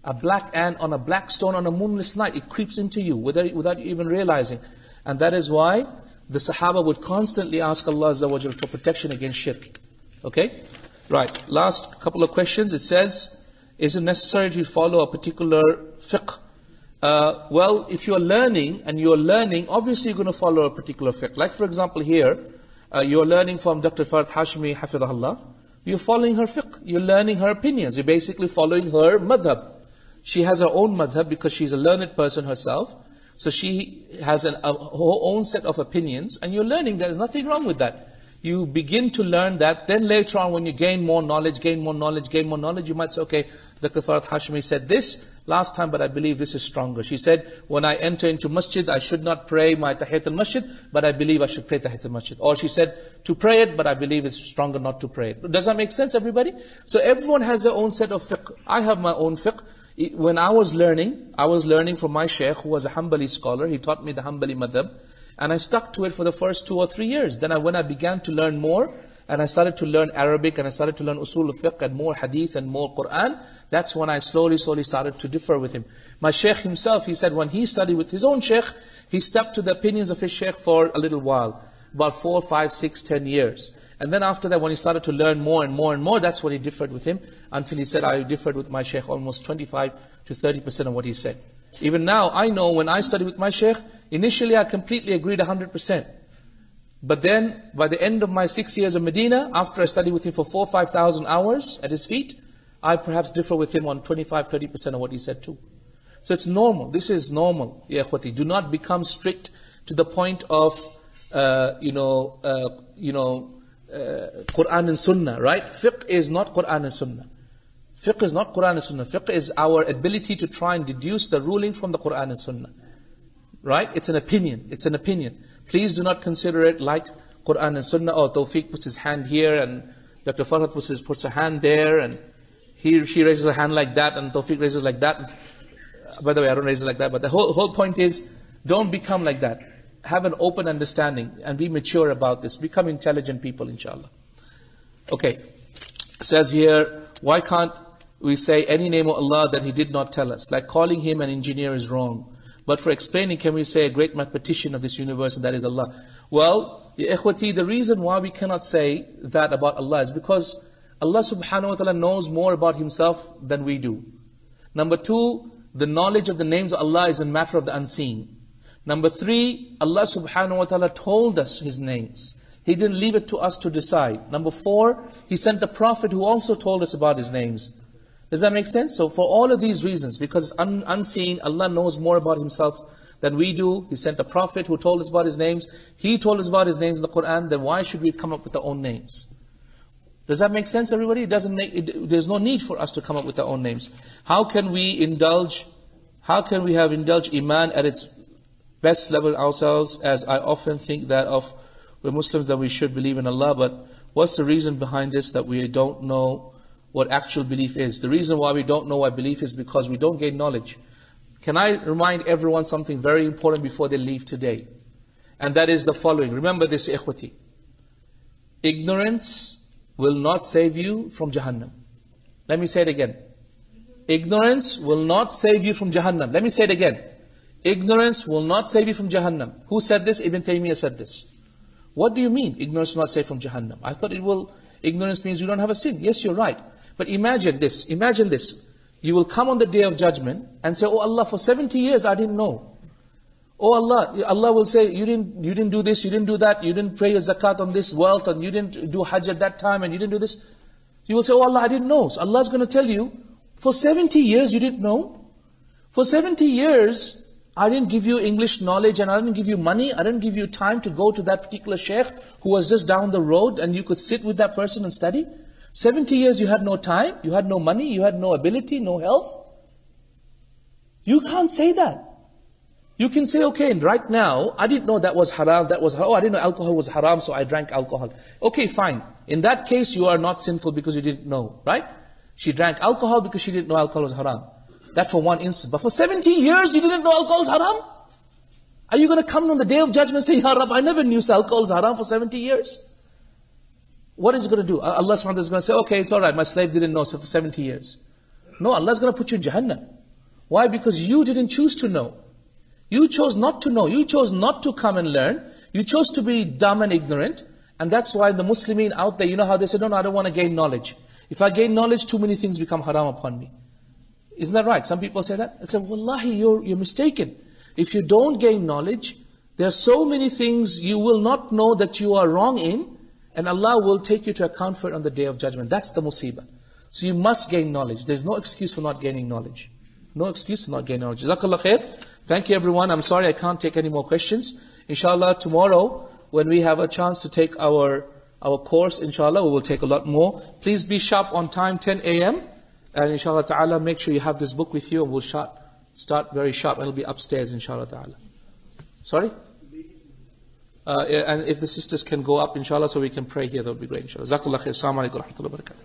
A black ant on a black stone on a moonless night. It creeps into you without you even realizing. And that is why the Sahaba would constantly ask Allah Azza wa Jalla for protection against shirk. Okay? Right. Last couple of questions. It says, is it necessary to follow a particular fiqh? Well, if you are learning, obviously you're going to follow a particular fiqh. Like for example here, you're learning from Dr Farhat Hashmi, hafidhahullah. You're following her fiqh. You're learning her opinions. You're basically following her madhab. She has her own madhab because she's a learned person herself. So she has her own set of opinions, and you're learning. There is nothing wrong with that. you begin to learn that. Then later on, when you gain more knowledge, you might say, okay, Dr. Farhat Hashmi said this last time, but I believe this is stronger. She said, when I enter into masjid, I should not pray my tahiyyat al-masjid, but I believe I should pray tahiyyat al-masjid. Or she said, to pray it, but I believe it's stronger not to pray it. Does that make sense, everybody? So everyone has their own set of fiqh. I have my own fiqh. When I was learning from my shaykh, who was a Hanbali scholar. He taught me the Hanbali madhab. And I stuck to it for the first 2 or 3 years. Then when I began to learn more, and I started to learn Arabic, and I started to learn usul al-fiqh, and more hadith, and more Quran, that's when I slowly started to differ with him. My shaykh himself, he said when he studied with his own shaykh, he stuck to the opinions of his shaykh for a little while. About 4, 5, 6, 10 years. And then after that, when he started to learn more and more and more, that's when he differed with him, until he said, I differed with my shaykh almost 25 to 30% of what he said. Even now, I know when I studied with my shaykh, initially I completely agreed 100%. But then, by the end of my 6 years of Medina, after I studied with him for 4,000 or 5,000 hours at his feet, I perhaps differ with him on 25, 30% of what he said too. So it's normal. This is normal. Ya ikhwati. Do not become strict to the point of, Quran and Sunnah, right? Fiqh is not Quran and Sunnah. Fiqh is not Quran and Sunnah. Fiqh is our ability to try and deduce the ruling from the Quran and Sunnah. Right? It's an opinion. It's an opinion. Please do not consider it like Quran and Sunnah. Oh, Tawfique puts his hand here, and Dr. Farhat puts a hand there, and she raises a hand like that, and Tawfique raises like that. By the way, I don't raise it like that, but the whole point is, don't become like that. Have an open understanding and be mature about this. Become intelligent people, inshallah. Okay. It says here, why can't we say any name of Allah that He did not tell us? Like calling Him an engineer is wrong. But for explaining, can we say a great mathematician of this universe, and that is Allah? Well, ya ikhwati, the reason why we cannot say that about Allah is because Allah subhanahu wa ta'ala knows more about Himself than we do. Number 2, the knowledge of the names of Allah is a matter of the unseen. Number 3, Allah subhanahu wa ta'ala told us His names. He didn't leave it to us to decide. Number 4, He sent a prophet who also told us about His names. Does that make sense? So for all of these reasons, because it's unseen, Allah knows more about Himself than we do. He sent a prophet who told us about His names. He told us about His names in the Quran. Then why should we come up with our own names? Does that make sense, everybody? There's no need for us to come up with our own names. How can we have indulged Iman at its best level ourselves? As I often think that we're Muslims, that we should believe in Allah, but what's the reason behind this, that we don't know what actual belief is? The reason why we don't know what belief is because we don't gain knowledge. Can I remind everyone something very important before they leave today? And that is the following. Remember this, ikhwati. Ignorance will not save you from Jahannam. Let me say it again. Ignorance will not save you from Jahannam. Let me say it again. Ignorance will not save you from Jahannam. Who said this? Ibn Taymiyyah said this. What do you mean, ignorance will not save from Jahannam? I thought ignorance means you don't have a sin. Yes, you're right. But imagine this. You will come on the day of judgment and say, oh Allah, for 70 years I didn't know. Oh Allah will say, you didn't do this, you didn't do that, you didn't pray your zakat on this wealth, and you didn't do hajj at that time, and you didn't do this. You will say, oh Allah, I didn't know. So Allah is going to tell you, for 70 years you didn't know? For 70 years, I didn't give you English knowledge, and I didn't give you money, I didn't give you time to go to that particular sheikh who was just down the road, and you could sit with that person and study. 70 years you had no time, you had no money, you had no ability, no health. You can't say that. You can say, okay, right now, I didn't know that was haram, I didn't know alcohol was haram, so I drank alcohol. Okay, fine. In that case, you are not sinful because you didn't know, right? She drank alcohol because she didn't know alcohol was haram. That for one instant. But for 70 years, you didn't know alcohol is haram? Are you going to come on the day of judgment and say, Ya Rab, I never knew alcohol is haram for 70 years? What is it going to do? Allah subhanahu wa ta'ala is going to say, okay, it's alright, my slave didn't know for 70 years. No, Allah is going to put you in Jahannam. Why? Because you didn't choose to know. You chose not to know. You chose not to come and learn. You chose to be dumb and ignorant. And that's why the Muslimin out there, you know how they say, no, I don't want to gain knowledge. If I gain knowledge, too many things become haram upon me. Isn't that right? Some people say that. I say, wallahi, you're mistaken. If you don't gain knowledge, there are so many things you will not know that you are wrong in, and Allah will take you to account for it on the day of judgment. That's the musibah. So you must gain knowledge. There's no excuse for not gaining knowledge. No excuse for not gaining knowledge. Jazakallah khair. Thank you everyone. I'm sorry I can't take any more questions. Inshallah tomorrow, when we have a chance to take our our course, inshallah, we will take a lot more. Please be sharp on time, 10 a.m. And inshallah ta'ala, make sure you have this book with you, and we'll start very sharp, and it'll be upstairs, inshallah ta'ala. Sorry? And if the sisters can go up, inshallah, so we can pray here, that would be great, inshallah. Jazakallah khair. Assalamu alaikum wa rahmatullahi wa barakatuh.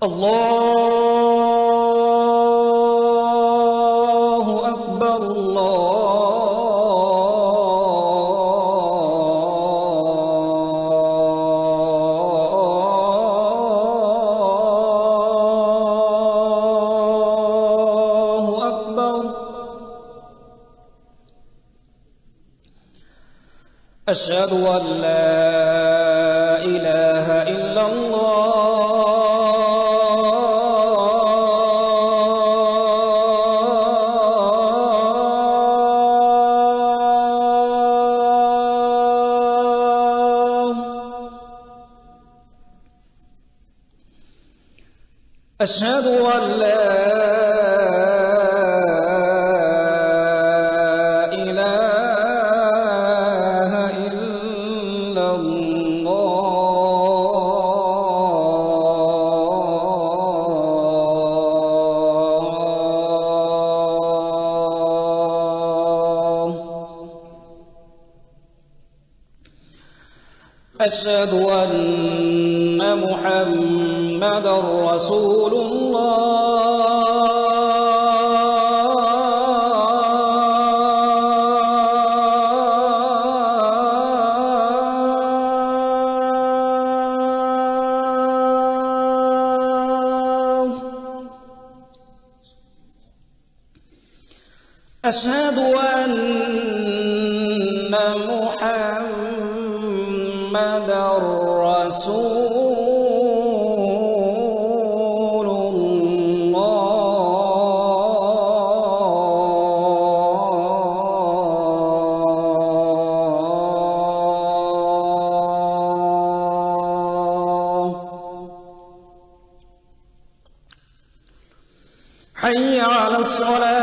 الله أكبر الله أكبر أشهد أن لا إله إلا أشهد أن لا إله إلا الله أشهد أن محمدًا رسول الله أشهد أن محمدًا رسول الله حي على الصلاة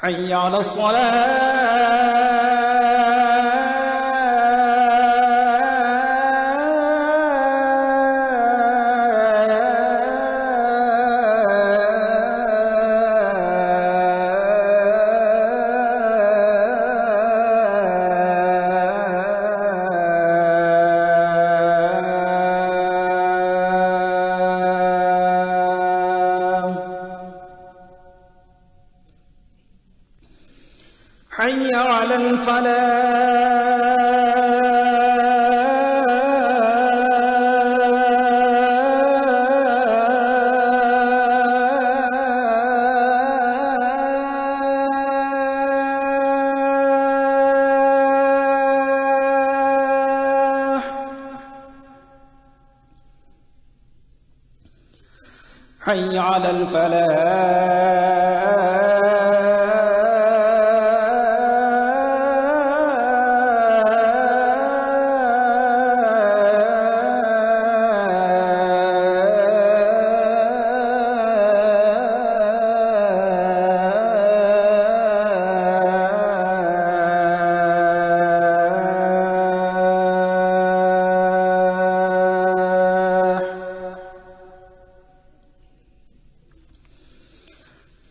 حي على الصلاة حي على الفلاح حي على الفلاح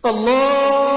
الله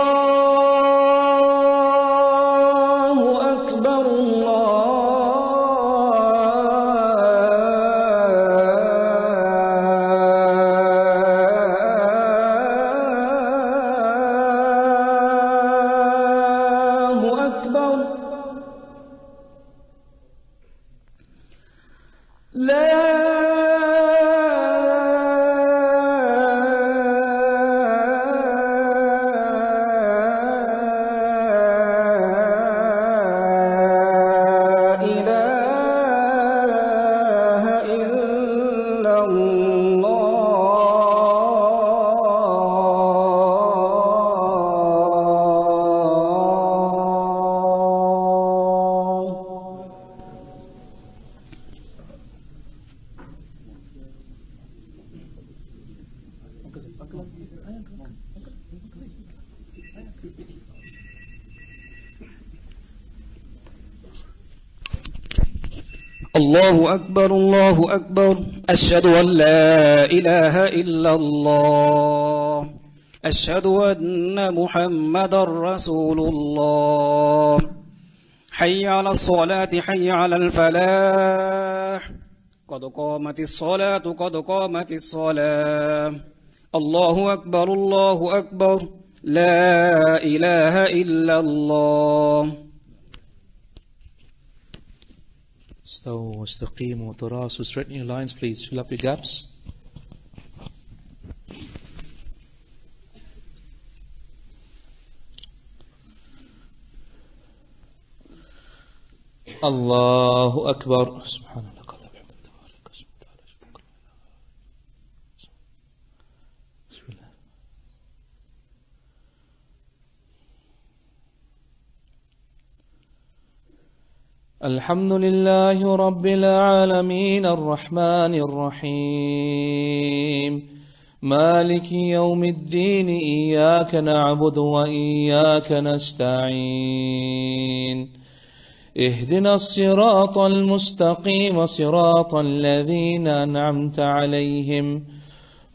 الله أكبر الله أكبر أشهد أن لا إله إلا الله أشهد أن محمد رسول الله حي على الصلاة حي على الفلاح قد قامت الصلاة قد قامت الصلاة الله أكبر لا إله إلا الله. استووا واستقيموا وتراصوا. Straighten your lines, please. Fill up your gaps. الله أكبر. سبحان الله. الحمد لله رب العالمين الرحمن الرحيم مالك يوم الدين إياك نعبد وإياك نستعين اهدنا الصراط المستقيم صراط الذين أنعمت عليهم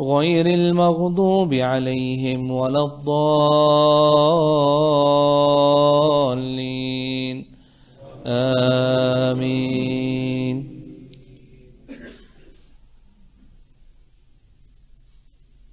غير المغضوب عليهم ولا الضالين آمين.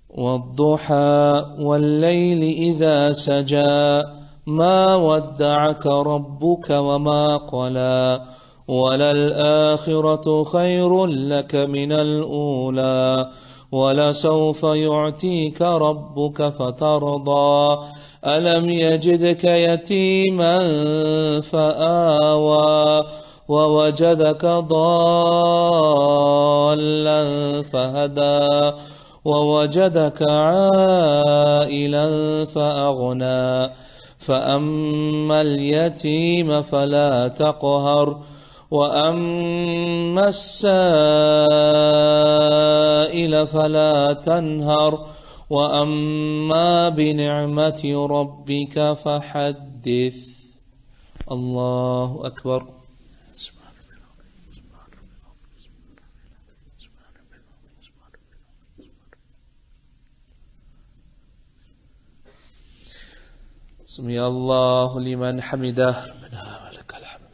والضحى والليل إذا سجى ما ودعك ربك وما قلى وللآخرة خير لك من الأولى ولسوف يعطيك ربك فترضى ألم يجدك يتيما فآوى ووجدك ضالا فهدى ووجدك عائلا فأغنى فأما اليتيم فلا تقهر وأما السائل فلا تنهر وأما بنعمة ربك فحدث. الله أكبر. سمع الله لمن حمده. ربنا ولك الحمد.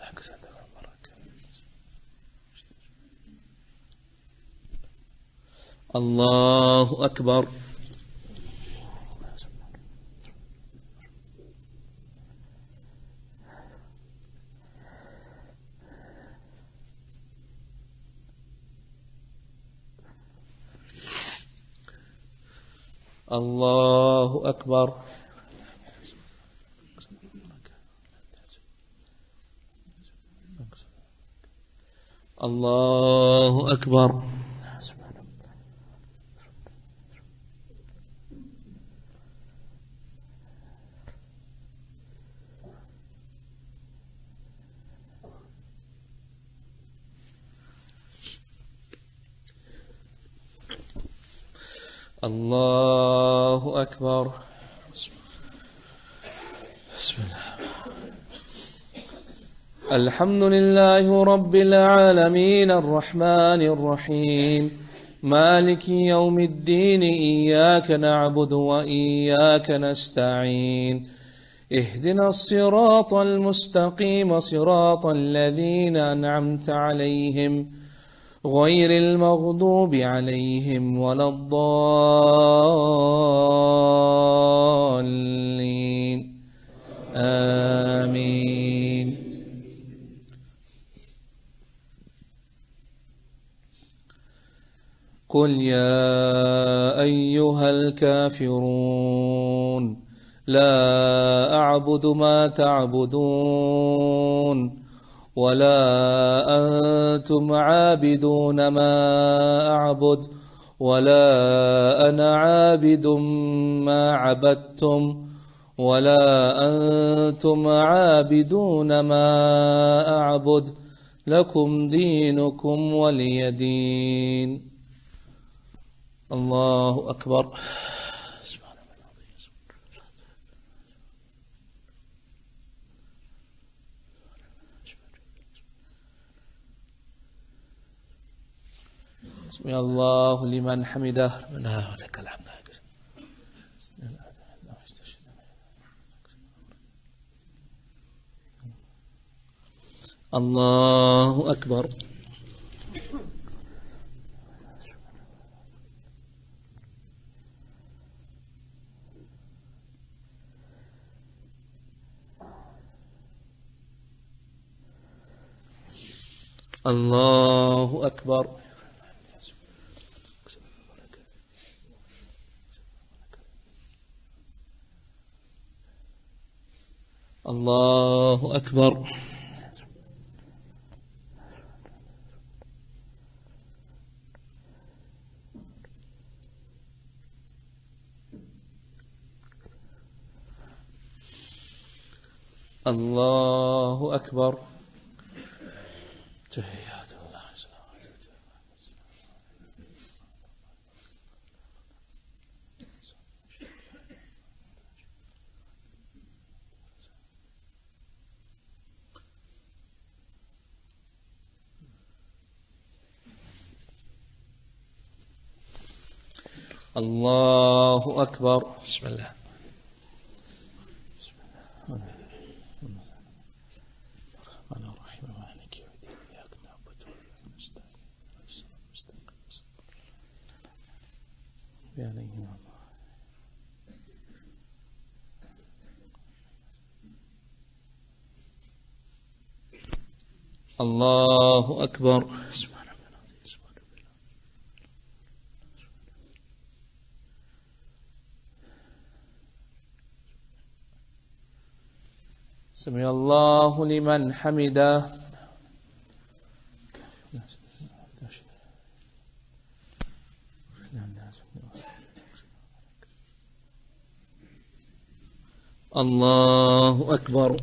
الله أكبر. الله أكبر. الله أكبر. الله أكبر. بسم الله. الحمد لله رب العالمين الرحمن الرحيم مالك يوم الدين إياك نعبد وإياك نستعين اهدنا الصراط المستقيم صراط الذين أنعمت عليهم غير المغضوب عليهم ولا الضالين آمين. قل يا أيها الكافرون لا أعبد ما تعبدون ولا أنتم عابدون ما أعبد ولا أنا عابد ما عبدتم ولا أنتم عابدون ما أعبد لكم دينكم ولي دين. الله أكبر. سمع الله لمن حمده ربنا ولك الحمد. الله أكبر. الله أكبر. الله أكبر. الله أكبر. تحيات الله. الله أكبر. بسم الله. الله أكبر. سمع الله لمن حمده. الله أكبر.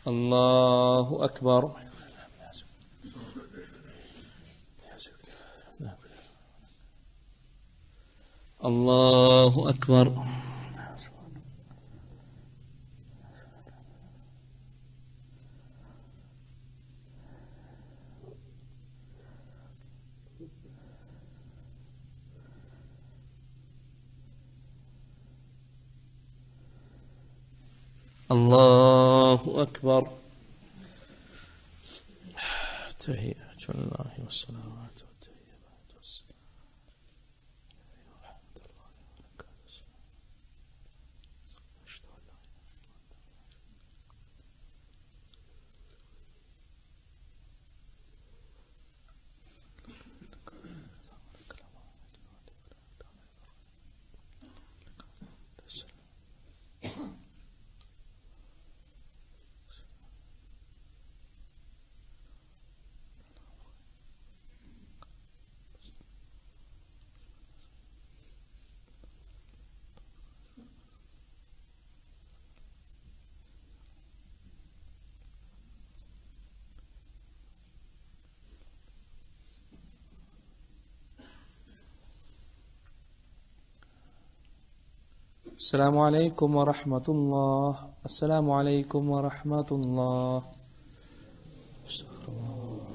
الله أكبر. الله أكبر. الله أكبر. تحيات الله والصلوات والطيبات والسلام. السلام عليكم ورحمة الله. السلام عليكم ورحمة الله. استغفر الله.